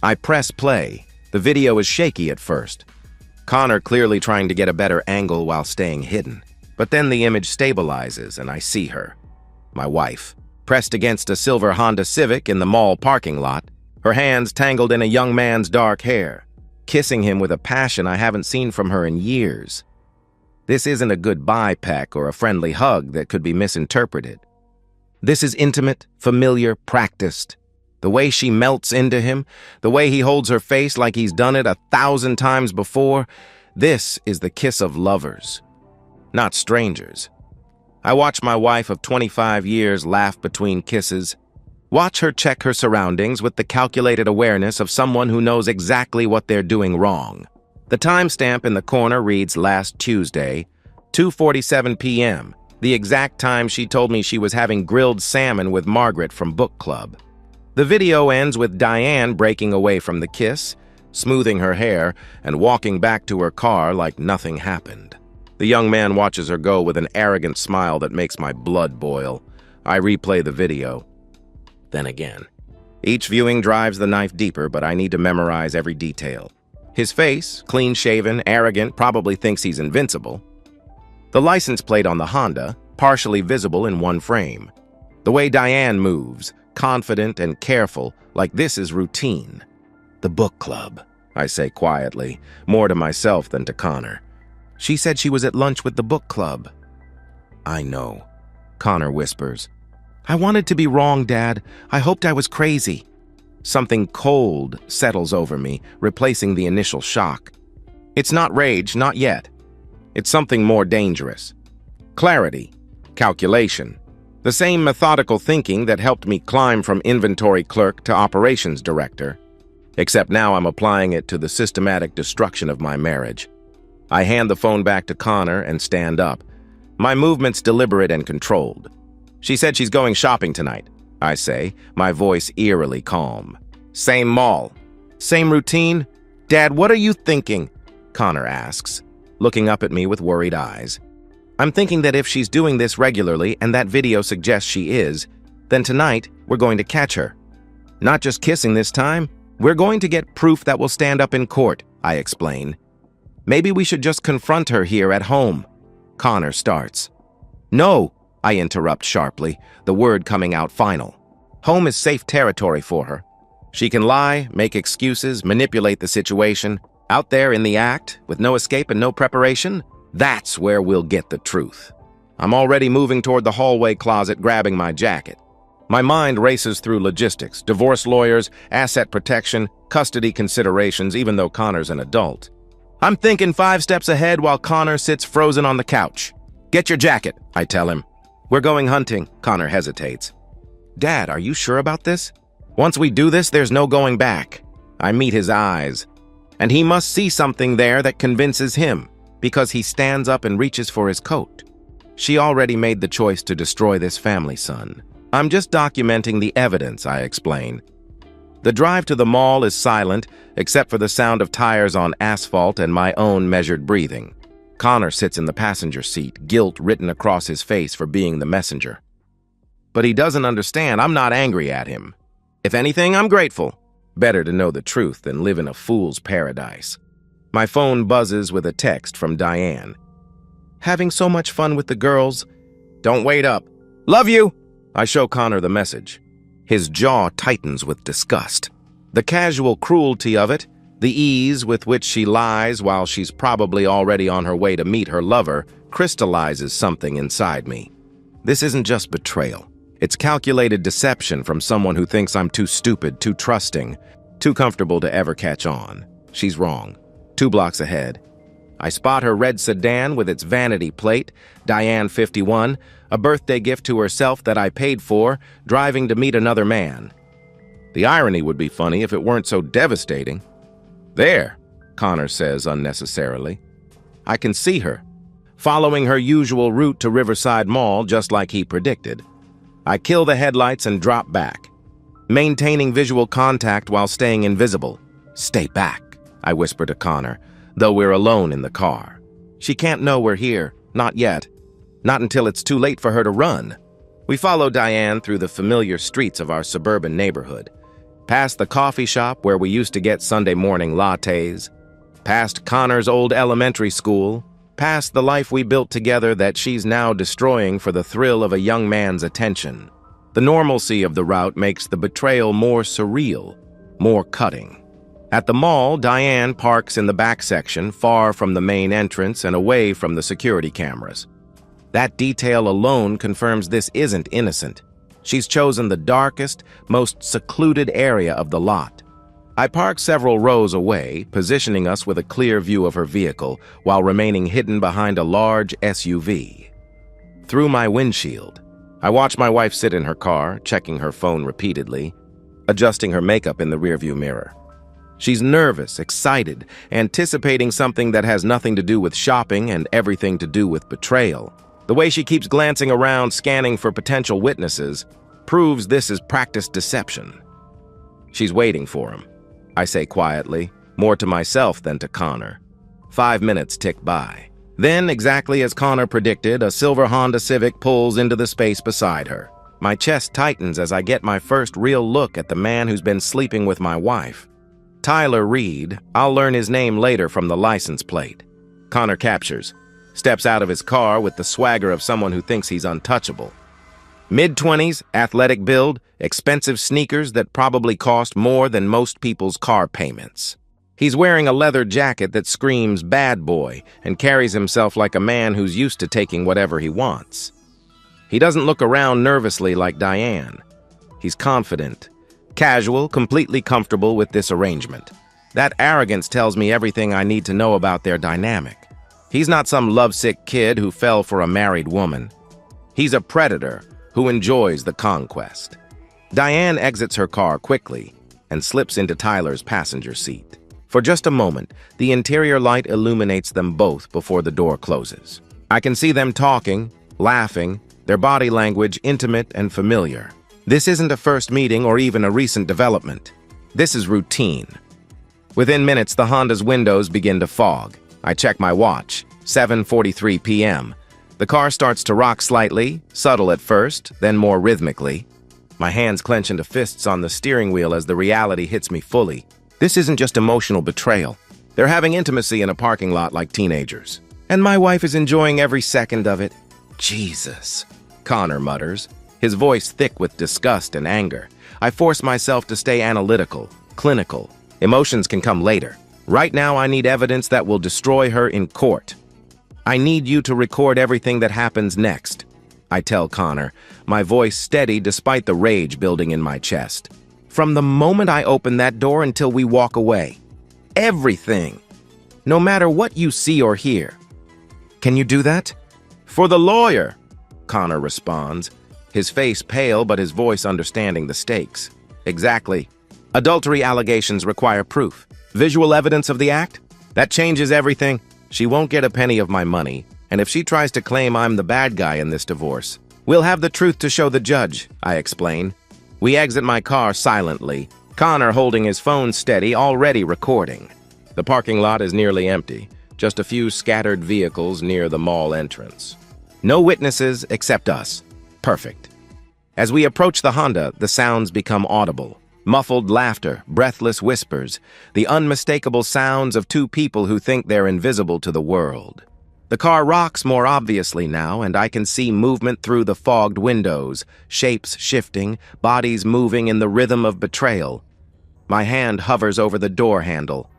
Speaker 1: I press play. The video is shaky at first. Connor clearly trying to get a better angle while staying hidden. But then the image stabilizes and I see her. My wife, pressed against a silver Honda Civic in the mall parking lot, her hands tangled in a young man's dark hair, kissing him with a passion I haven't seen from her in years. This isn't a goodbye peck or a friendly hug that could be misinterpreted. This is intimate, familiar, practiced. The way she melts into him, the way he holds her face like he's done it 1,000 times before, this is the kiss of lovers, not strangers. I watch my wife of 25 years laugh between kisses, watch her check her surroundings with the calculated awareness of someone who knows exactly what they're doing wrong. The timestamp in the corner reads last Tuesday, 2:47 p.m., the exact time she told me she was having grilled salmon with Margaret from book club. The video ends with Diane breaking away from the kiss, smoothing her hair, and walking back to her car like nothing happened. The young man watches her go with an arrogant smile that makes my blood boil. I replay the video. Then again. Each viewing drives the knife deeper, but I need to memorize every detail. His face, clean-shaven, arrogant, probably thinks he's invincible. The license plate on the Honda, partially visible in one frame. The way Diane moves, confident and careful, like this is routine. "The book club," I say quietly, more to myself than to Connor. "She said she was at lunch with the book club." "I know," Connor whispers. "I wanted to be wrong, Dad. I hoped I was crazy." Something cold settles over me, replacing the initial shock. It's not rage, not yet. It's something more dangerous. Clarity, calculation. The same methodical thinking that helped me climb from inventory clerk to operations director. Except now I'm applying it to the systematic destruction of my marriage. I hand the phone back to Connor and stand up. My movements deliberate and controlled. "She said she's going shopping tonight," I say, my voice eerily calm. "Same mall. Same routine? Dad, what are you thinking?" Connor asks, looking up at me with worried eyes. "I'm thinking that if she's doing this regularly and that video suggests she is, then tonight we're going to catch her. Not just kissing this time, we're going to get proof that will stand up in court," I explain. "Maybe we should just confront her here at home." Connor starts. "No," I interrupt sharply, the word coming out final. "Home is safe territory for her. She can lie, make excuses, manipulate the situation. Out there in the act, with no escape and no preparation, that's where we'll get the truth." I'm already moving toward the hallway closet, grabbing my jacket. My mind races through logistics, divorce lawyers, asset protection, custody considerations, even though Connor's an adult. I'm thinking 5 steps ahead while Connor sits frozen on the couch. "Get your jacket," I tell him. "We're going hunting," Connor hesitates. "Dad, are you sure about this? Once we do this, there's no going back." I meet his eyes. And he must see something there that convinces him, because he stands up and reaches for his coat. She already made the choice to destroy this family, son. I'm just documenting the evidence, I explain. The drive to the mall is silent, except for the sound of tires on asphalt and my own measured breathing. Connor sits in the passenger seat, guilt written across his face for being the messenger. But he doesn't understand. I'm not angry at him. If anything, I'm grateful. Better to know the truth than live in a fool's paradise. My phone buzzes with a text from Diane. Having so much fun with the girls. Don't wait up. Love you! I show Connor the message. His jaw tightens with disgust. The casual cruelty of it, the ease with which she lies while she's probably already on her way to meet her lover, crystallizes something inside me. This isn't just betrayal. It's calculated deception from someone who thinks I'm too stupid, too trusting, too comfortable to ever catch on. She's wrong. 2 blocks ahead. I spot her red sedan with its vanity plate, Diane 51, a birthday gift to herself that I paid for, driving to meet another man. The irony would be funny if it weren't so devastating. There, Connor says unnecessarily. I can see her, following her usual route to Riverside Mall just like he predicted. I kill the headlights and drop back, maintaining visual contact while staying invisible. Stay back, I whisper to Connor, though we're alone in the car. She can't know we're here, not yet. Not until it's too late for her to run. We follow Diane through the familiar streets of our suburban neighborhood, past the coffee shop where we used to get Sunday morning lattes, past Connor's old elementary school, past the life we built together that she's now destroying for the thrill of a young man's attention. The normalcy of the route makes the betrayal more surreal, more cutting. At the mall, Diane parks in the back section, far from the main entrance and away from the security cameras. That detail alone confirms this isn't innocent. She's chosen the darkest, most secluded area of the lot. I park several rows away, positioning us with a clear view of her vehicle while remaining hidden behind a large SUV. Through my windshield, I watch my wife sit in her car, checking her phone repeatedly, adjusting her makeup in the rearview mirror. She's nervous, excited, anticipating something that has nothing to do with shopping and everything to do with betrayal. The way she keeps glancing around, scanning for potential witnesses, proves this is practiced deception. She's waiting for him, I say quietly, more to myself than to Connor. 5 minutes tick by. Then, exactly as Connor predicted, a silver Honda Civic pulls into the space beside her. My chest tightens as I get my first real look at the man who's been sleeping with my wife. Tyler Reed, I'll learn his name later from the license plate. Connor captures, steps out of his car with the swagger of someone who thinks he's untouchable. Mid-20s, athletic build, expensive sneakers that probably cost more than most people's car payments. He's wearing a leather jacket that screams bad boy and carries himself like a man who's used to taking whatever he wants. He doesn't look around nervously like Diane. He's confident, casual, completely comfortable with this arrangement. That arrogance tells me everything I need to know about their dynamic. He's not some lovesick kid who fell for a married woman. He's a predator who enjoys the conquest. Diane exits her car quickly and slips into Tyler's passenger seat. For just a moment, the interior light illuminates them both before the door closes. I can see them talking, laughing, their body language intimate and familiar. This isn't a first meeting or even a recent development. This is routine. Within minutes, the Honda's windows begin to fog. I check my watch, 7:43 p.m. The car starts to rock slightly, subtle at first, then more rhythmically. My hands clench into fists on the steering wheel as the reality hits me fully. This isn't just emotional betrayal. They're having intimacy in a parking lot like teenagers. And my wife is enjoying every second of it. Jesus, Connor mutters, his voice thick with disgust and anger. I force myself to stay analytical, clinical. Emotions can come later. Right now, I need evidence that will destroy her in court. I need you to record everything that happens next, I tell Connor, my voice steady despite the rage building in my chest. From the moment I open that door until we walk away. Everything. No matter what you see or hear. Can you do that? For the lawyer, Connor responds, his face pale but his voice understanding the stakes. Exactly. Adultery allegations require proof. Visual evidence of the act? That changes everything. She won't get a penny of my money, and if she tries to claim I'm the bad guy in this divorce, we'll have the truth to show the judge, I explain. We exit my car silently, Connor holding his phone steady, already recording. The parking lot is nearly empty, just a few scattered vehicles near the mall entrance. No witnesses except us. Perfect. As we approach the Honda, the sounds become audible. Muffled laughter, breathless whispers, the unmistakable sounds of two people who think they're invisible to the world. The car rocks more obviously now, and I can see movement through the fogged windows, shapes shifting, bodies moving in the rhythm of betrayal. My hand hovers over the door handle.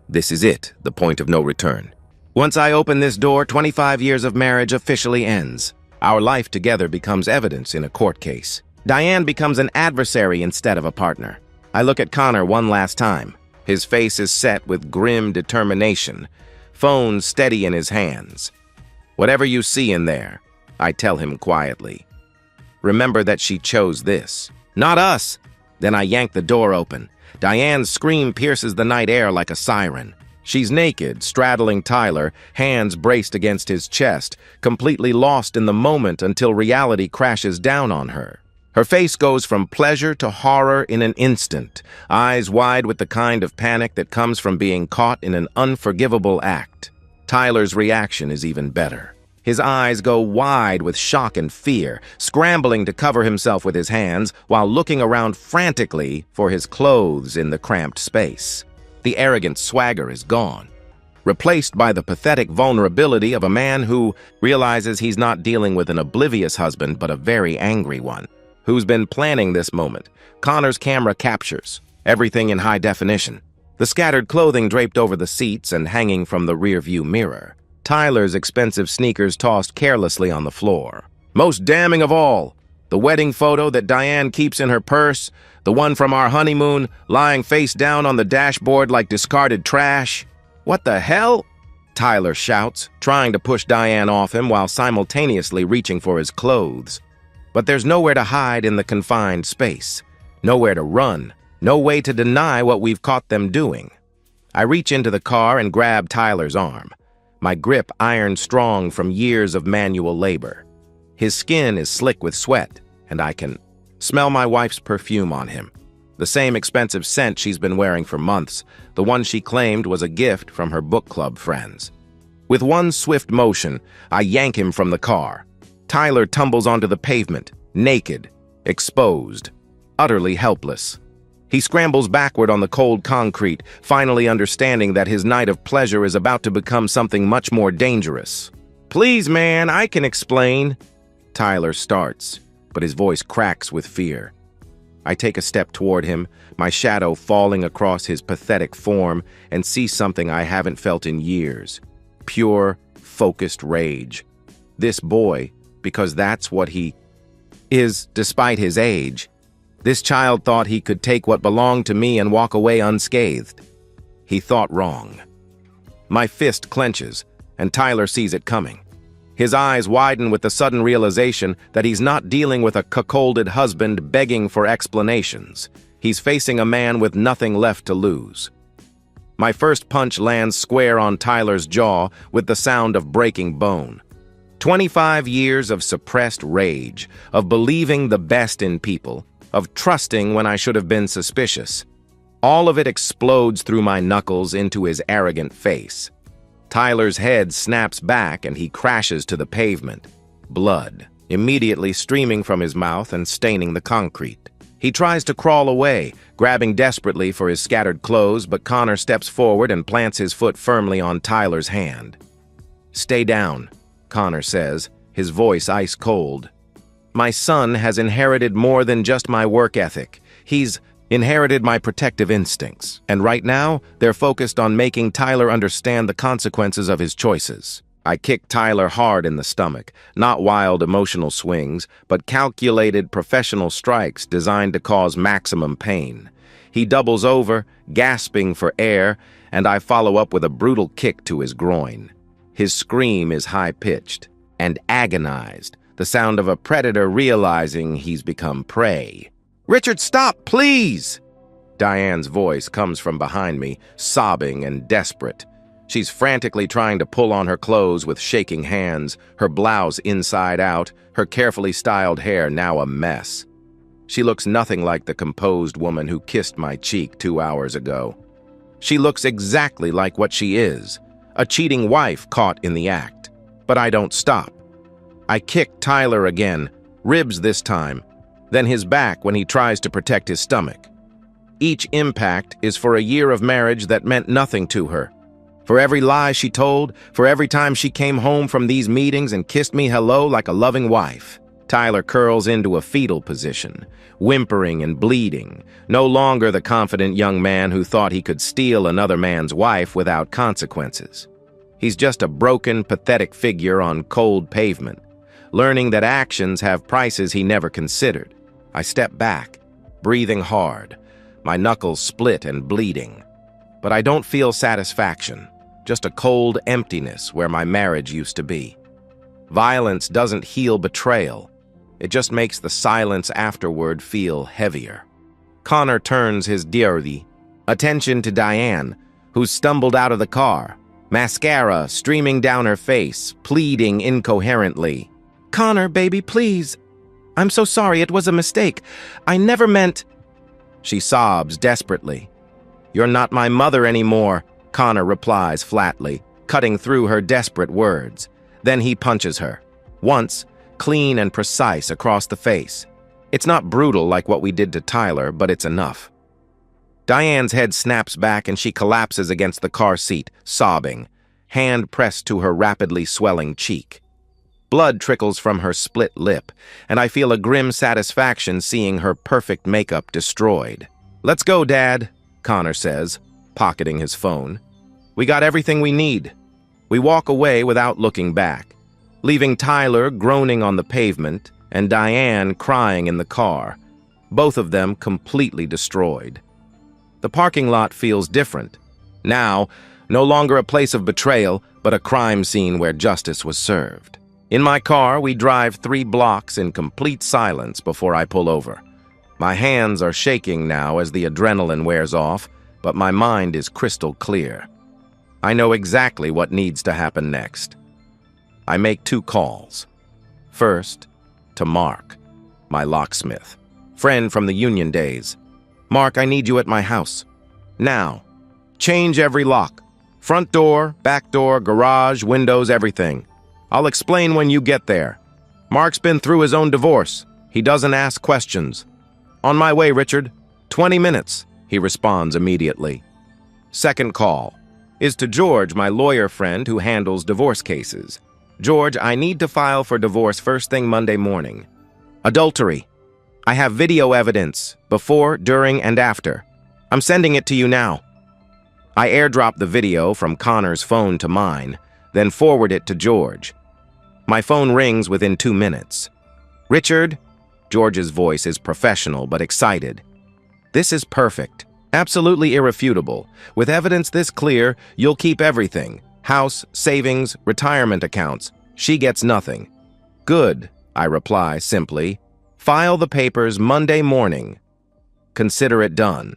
Speaker 1: This is it, the point of no return. Once I open this door, 25 years of marriage officially ends. Our life together becomes evidence in a court case. Diane becomes an adversary instead of a partner. I look at Connor one last time. His face is set with grim determination, phone steady in his hands. Whatever you see in there, I tell him quietly. Remember that she chose this, not us. Then I yank the door open. Diane's scream pierces the night air like a siren. She's naked, straddling Tyler, hands braced against his chest, completely lost in the moment until reality crashes down on her. Her face goes from pleasure to horror in an instant, eyes wide with the kind of panic that comes from being caught in an unforgivable act. Tyler's reaction is even better. His eyes go wide with shock and fear, scrambling to cover himself with his hands while looking around frantically for his clothes in the cramped space. The arrogant swagger is gone, replaced by the pathetic vulnerability of a man who realizes he's not dealing with an oblivious husband but a very angry one. Who's been planning this moment. Connor's camera captures everything in high definition. The scattered clothing draped over the seats and hanging from the rearview mirror. Tyler's expensive sneakers tossed carelessly on the floor. Most damning of all, the wedding photo that Diane keeps in her purse, the one from our honeymoon, lying face down on the dashboard like discarded trash. What the hell? Tyler shouts, trying to push Diane off him while simultaneously reaching for his clothes. But there's nowhere to hide in the confined space, nowhere to run, no way to deny what we've caught them doing. I reach into the car and grab Tyler's arm, my grip iron strong from years of manual labor. His skin is slick with sweat, and I can smell my wife's perfume on him, the same expensive scent she's been wearing for months, the one she claimed was a gift from her book club friends. With one swift motion, I yank him from the car. Tyler tumbles onto the pavement, naked, exposed, utterly helpless. He scrambles backward on the cold concrete, finally understanding that his night of pleasure is about to become something much more dangerous. "Please, man, I can explain." Tyler starts, but his voice cracks with fear. I take a step toward him, my shadow falling across his pathetic form, and see something I haven't felt in years. Pure, focused rage. This boy, because that's what he is, despite his age. This child thought he could take what belonged to me and walk away unscathed. He thought wrong. My fist clenches, and Tyler sees it coming. His eyes widen with the sudden realization that he's not dealing with a cuckolded husband begging for explanations. He's facing a man with nothing left to lose. My first punch lands square on Tyler's jaw with the sound of breaking bone. 25 years of suppressed rage, of believing the best in people, of trusting when I should have been suspicious. All of it explodes through my knuckles into his arrogant face. Tyler's head snaps back and he crashes to the pavement, blood immediately streaming from his mouth and staining the concrete. He tries to crawl away, grabbing desperately for his scattered clothes, but Connor steps forward and plants his foot firmly on Tyler's hand. "Stay down," Connor says, his voice ice cold. "My son has inherited more than just my work ethic. He's inherited my protective instincts, and right now, they're focused on making Tyler understand the consequences of his choices." I kick Tyler hard in the stomach, not wild emotional swings, but calculated professional strikes designed to cause maximum pain. He doubles over, gasping for air, and I follow up with a brutal kick to his groin. His scream is high-pitched and agonized, the sound of a predator realizing he's become prey. "Richard, stop, please!" Diane's voice comes from behind me, sobbing and desperate. She's frantically trying to pull on her clothes with shaking hands, her blouse inside out, her carefully styled hair now a mess. She looks nothing like the composed woman who kissed my cheek 2 hours ago. She looks exactly like what she is, a cheating wife caught in the act. But I don't stop. I kick Tyler again, ribs this time, then his back when he tries to protect his stomach. Each impact is for a year of marriage that meant nothing to her. For every lie she told, for every time she came home from these meetings and kissed me hello like a loving wife. Tyler curls into a fetal position, whimpering and bleeding, no longer the confident young man who thought he could steal another man's wife without consequences. He's just a broken, pathetic figure on cold pavement, learning that actions have prices he never considered. I step back, breathing hard, my knuckles split and bleeding. But I don't feel satisfaction, just a cold emptiness where my marriage used to be. Violence doesn't heal betrayal. It just makes the silence afterward feel heavier. Connor turns his attention to Diane, who's stumbled out of the car, mascara streaming down her face, pleading incoherently. "Connor, baby, please. I'm so sorry, it was a mistake. I never meant—" She sobs desperately. "You're not my mother anymore," Connor replies flatly, cutting through her desperate words. Then he punches her. Once, clean and precise across the face. It's not brutal like what we did to Tyler, but it's enough. Diane's head snaps back and she collapses against the car seat, sobbing, hand pressed to her rapidly swelling cheek. Blood trickles from her split lip, and I feel a grim satisfaction seeing her perfect makeup destroyed. "Let's go, Dad," Connor says, pocketing his phone. "We got everything we need." We walk away without looking back, leaving Tyler groaning on the pavement and Diane crying in the car, both of them completely destroyed. The parking lot feels different. Now, no longer a place of betrayal, but a crime scene where justice was served. In my car, we drive 3 blocks in complete silence before I pull over. My hands are shaking now as the adrenaline wears off, but my mind is crystal clear. I know exactly what needs to happen next. I make 2 calls. First, to Mark, my locksmith, friend from the union days. "Mark, I need you at my house. Now. Change every lock. Front door, back door, garage, windows, everything. I'll explain when you get there. Mark's been through his own divorce. He doesn't ask questions." "On my way, Richard. 20 minutes, he responds immediately. Second call is to George, my lawyer friend who handles divorce cases. "George, I need to file for divorce first thing Monday morning. Adultery. I have video evidence, before, during, and after. I'm sending it to you now." I airdrop the video from Connor's phone to mine, then forward it to George. My phone rings within 2 minutes. "Richard?" George's voice is professional but excited. "This is perfect. Absolutely irrefutable. With evidence this clear, you'll keep everything. House, savings, retirement accounts. She gets nothing." "Good," I reply simply. "File the papers Monday morning. Consider it done."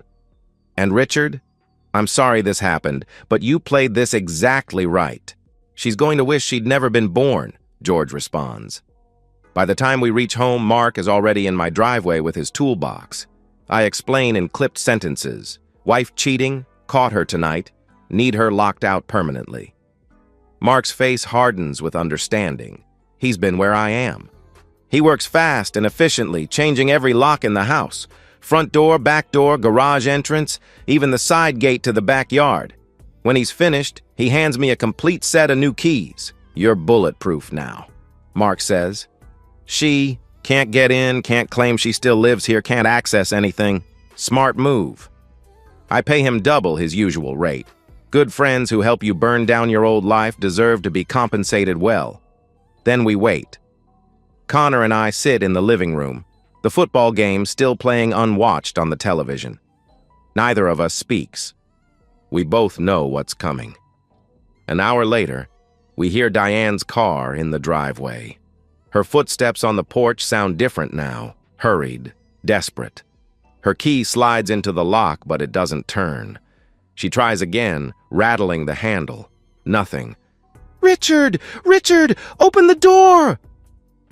Speaker 1: "And Richard? I'm sorry this happened, but you played this exactly right. She's going to wish she'd never been born," George responds. By the time we reach home, Mark is already in my driveway with his toolbox. I explain in clipped sentences. Wife cheating, caught her tonight, need her locked out permanently. Mark's face hardens with understanding. He's been where I am. He works fast and efficiently, changing every lock in the house. Front door, back door, garage entrance, even the side gate to the backyard. When he's finished, he hands me a complete set of new keys. "You're bulletproof now," Mark says. "She can't get in, can't claim she still lives here, can't access anything. Smart move." I pay him double his usual rate. Good friends who help you burn down your old life deserve to be compensated well. Then we wait. Connor and I sit in the living room, the football game still playing unwatched on the television. Neither of us speaks. We both know what's coming. An hour later, we hear Diane's car in the driveway. Her footsteps on the porch sound different now, hurried, desperate. Her key slides into the lock, but it doesn't turn. She tries again, rattling the handle. Nothing. "Richard! Richard! Open the door!"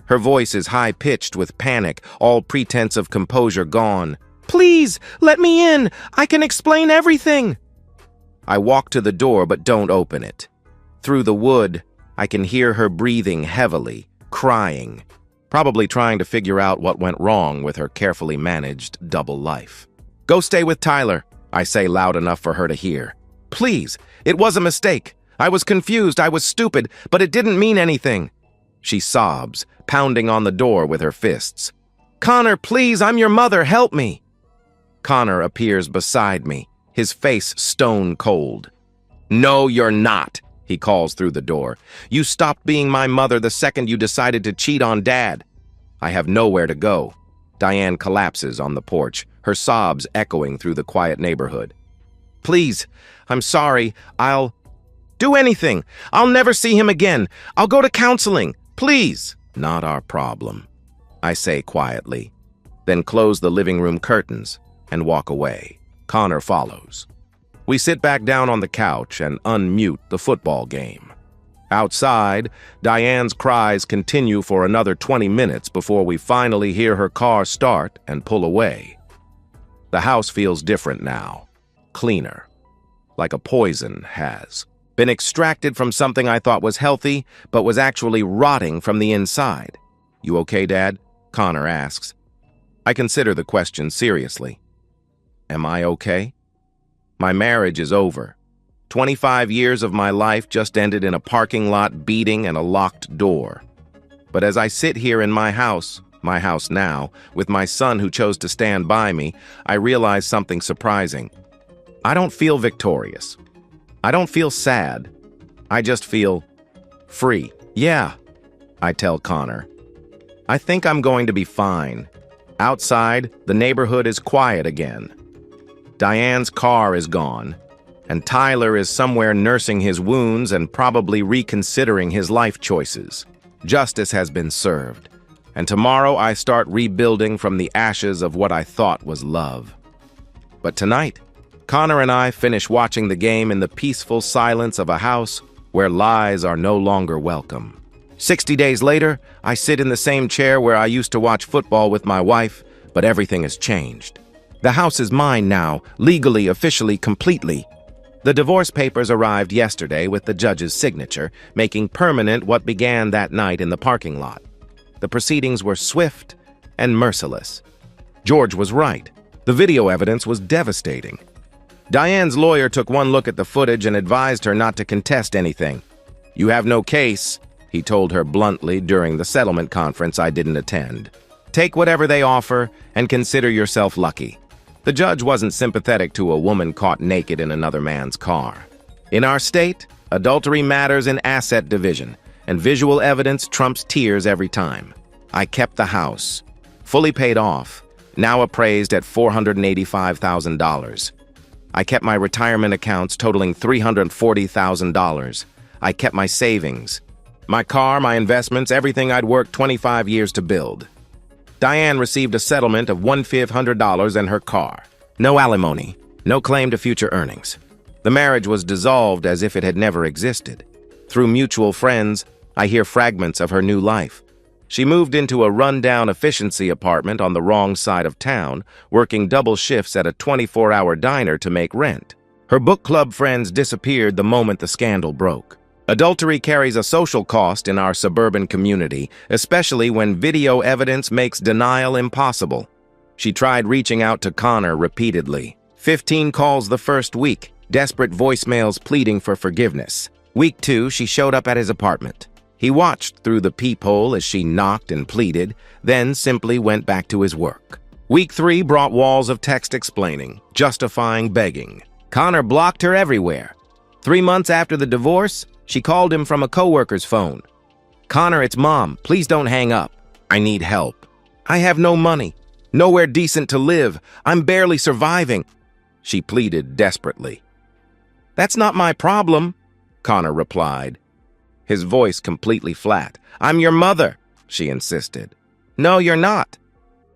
Speaker 1: Her voice is high-pitched with panic, all pretense of composure gone. "Please, let me in! I can explain everything!" I walk to the door but don't open it. Through the wood, I can hear her breathing heavily, crying, probably trying to figure out what went wrong with her carefully managed double life. "Go stay with Tyler," I say loud enough for her to hear. "Please, it was a mistake. I was confused, I was stupid, but it didn't mean anything." She sobs, pounding on the door with her fists. "Connor, please, I'm your mother, help me!" Connor appears beside me, his face stone cold. "No, you're not," he calls through the door. "You stopped being my mother the second you decided to cheat on Dad." I have nowhere to go. Diane collapses on the porch, her sobs echoing through the quiet neighborhood. "Please, I'm sorry. I'll do anything. I'll never see him again. I'll go to counseling. Please." "Not our problem," I say quietly, then close the living room curtains and walk away. Connor follows. We sit back down on the couch and unmute the football game. Outside, Diane's cries continue for another 20 minutes before we finally hear her car start and pull away. The house feels different now, cleaner, like a poison has been extracted from something I thought was healthy, but was actually rotting from the inside. "You okay, Dad?" Connor asks. I consider the question seriously. Am I okay? My marriage is over. 25 years of my life just ended in a parking lot beating and a locked door. But as I sit here in my house now, with my son who chose to stand by me, I realize something surprising. I don't feel victorious. I don't feel sad. I just feel free. "Yeah," I tell Connor. "I think I'm going to be fine." Outside, the neighborhood is quiet again. Diane's car is gone, and Tyler is somewhere nursing his wounds and probably reconsidering his life choices. Justice has been served, and tomorrow I start rebuilding from the ashes of what I thought was love. But tonight, Connor and I finish watching the game in the peaceful silence of a house where lies are no longer welcome. 60 days later, I sit in the same chair where I used to watch football with my wife, but everything has changed. The house is mine now, legally, officially, completely. The divorce papers arrived yesterday with the judge's signature, making permanent what began that night in the parking lot. The proceedings were swift and merciless. George was right. The video evidence was devastating. Diane's lawyer took one look at the footage and advised her not to contest anything. "You have no case," he told her bluntly during the settlement conference I didn't attend. "Take whatever they offer and consider yourself lucky." The judge wasn't sympathetic to a woman caught naked in another man's car. In our state, adultery matters in asset division, and visual evidence trumps tears every time. I kept the house, fully paid off, now appraised at $485,000. I kept my retirement accounts totaling $340,000. I kept my savings, my car, my investments, everything I'd worked 25 years to build. Diane received a settlement of $1,500 and her car. No alimony, no claim to future earnings. The marriage was dissolved as if it had never existed. Through mutual friends, I hear fragments of her new life. She moved into a rundown efficiency apartment on the wrong side of town, working double shifts at a 24-hour diner to make rent. Her book club friends disappeared the moment the scandal broke. Adultery carries a social cost in our suburban community, especially when video evidence makes denial impossible. She tried reaching out to Connor repeatedly. 15 calls the first week, desperate voicemails pleading for forgiveness. Week 2, she showed up at his apartment. He watched through the peephole as she knocked and pleaded, then simply went back to his work. Week 3 brought walls of text explaining, justifying, begging. Connor blocked her everywhere. 3 months after the divorce, she called him from a coworker's phone. "Connor, it's Mom. Please don't hang up. I need help. I have no money, nowhere decent to live. I'm barely surviving," she pleaded desperately. "That's not my problem," Connor replied, his voice completely flat. "I'm your mother," she insisted. "No, you're not.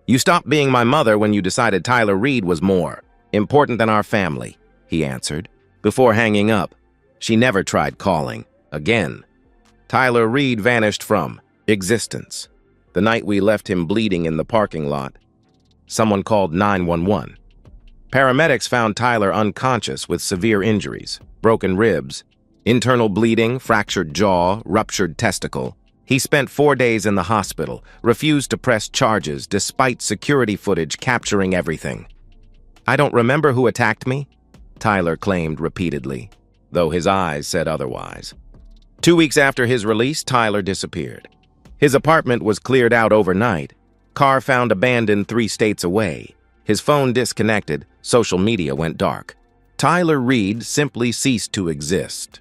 Speaker 1: You stopped being my mother when you decided Tyler Reed was more important than our family," he answered. Before hanging up, she never tried calling again. Tyler Reed vanished from existence. The night we left him bleeding in the parking lot. Someone called 911. Paramedics found Tyler unconscious with severe injuries, broken ribs, internal bleeding, fractured jaw, ruptured testicle. He spent 4 days in the hospital, refused to press charges despite security footage capturing everything. "I don't remember who attacked me," Tyler claimed repeatedly, though his eyes said otherwise. 2 weeks after his release, Tyler disappeared. His apartment was cleared out overnight, car found abandoned 3 states away, his phone disconnected, social media went dark. Tyler Reed simply ceased to exist.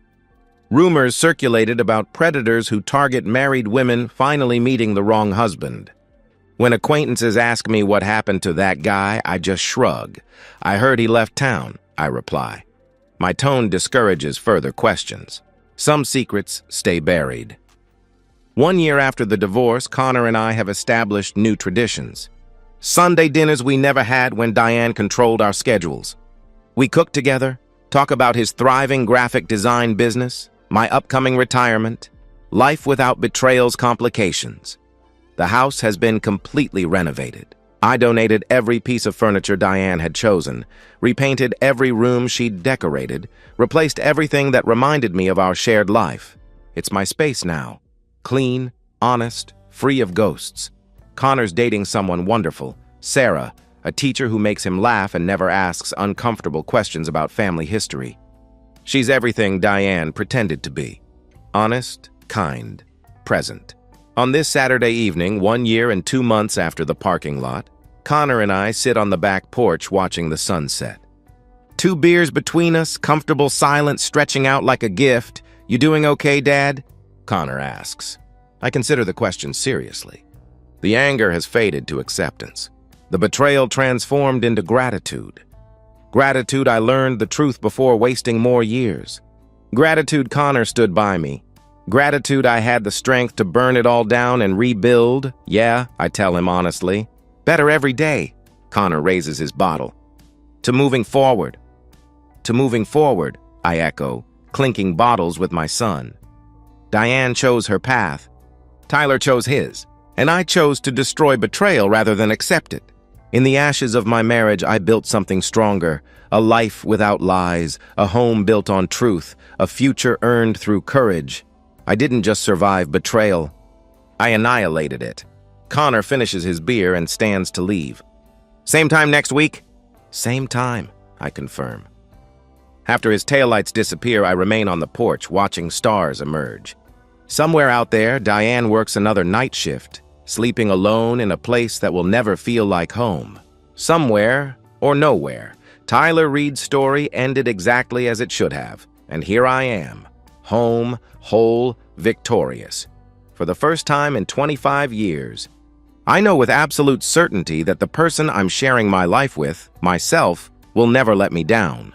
Speaker 1: Rumors circulated about predators who target married women finally meeting the wrong husband. When acquaintances ask me what happened to that guy, I just shrug. "I heard he left town," I reply. My tone discourages further questions. Some secrets stay buried. 1 year after the divorce, Connor and I have established new traditions. Sunday dinners we never had when Diane controlled our schedules. We cook together, talk about his thriving graphic design business, my upcoming retirement, life without betrayal's complications. The house has been completely renovated. I donated every piece of furniture Diane had chosen, repainted every room she'd decorated, replaced everything that reminded me of our shared life. It's my space now. Clean, honest, free of ghosts. Connor's dating someone wonderful, Sarah, a teacher who makes him laugh and never asks uncomfortable questions about family history. She's everything Diane pretended to be. Honest, kind, present. On this Saturday evening, 1 year and 2 months after the parking lot, Connor and I sit on the back porch watching the sunset. 2 beers between us, comfortable silence stretching out like a gift. "You doing okay, Dad?" Connor asks. I consider the question seriously. The anger has faded to acceptance. The betrayal transformed into gratitude. Gratitude I learned the truth before wasting more years. Gratitude Connor stood by me. Gratitude I had the strength to burn it all down and rebuild. Yeah, I tell him honestly. Better every day. Connor raises his bottle. To moving forward. To moving forward, I echo, clinking bottles with my son. Diane chose her path. Tyler chose his. And I chose to destroy betrayal rather than accept it. In the ashes of my marriage, I built something stronger, a life without lies, a home built on truth, a future earned through courage. I didn't just survive betrayal. I annihilated it. Connor finishes his beer and stands to leave. Same time next week? Same time, I confirm. After his taillights disappear, I remain on the porch, watching stars emerge. Somewhere out there, Diane works another night shift, sleeping alone in a place that will never feel like home. Somewhere, or nowhere, Tyler Reed's story ended exactly as it should have, and here I am, home, whole, victorious. For the first time in 25 years, I know with absolute certainty that the person I'm sharing my life with, myself, will never let me down.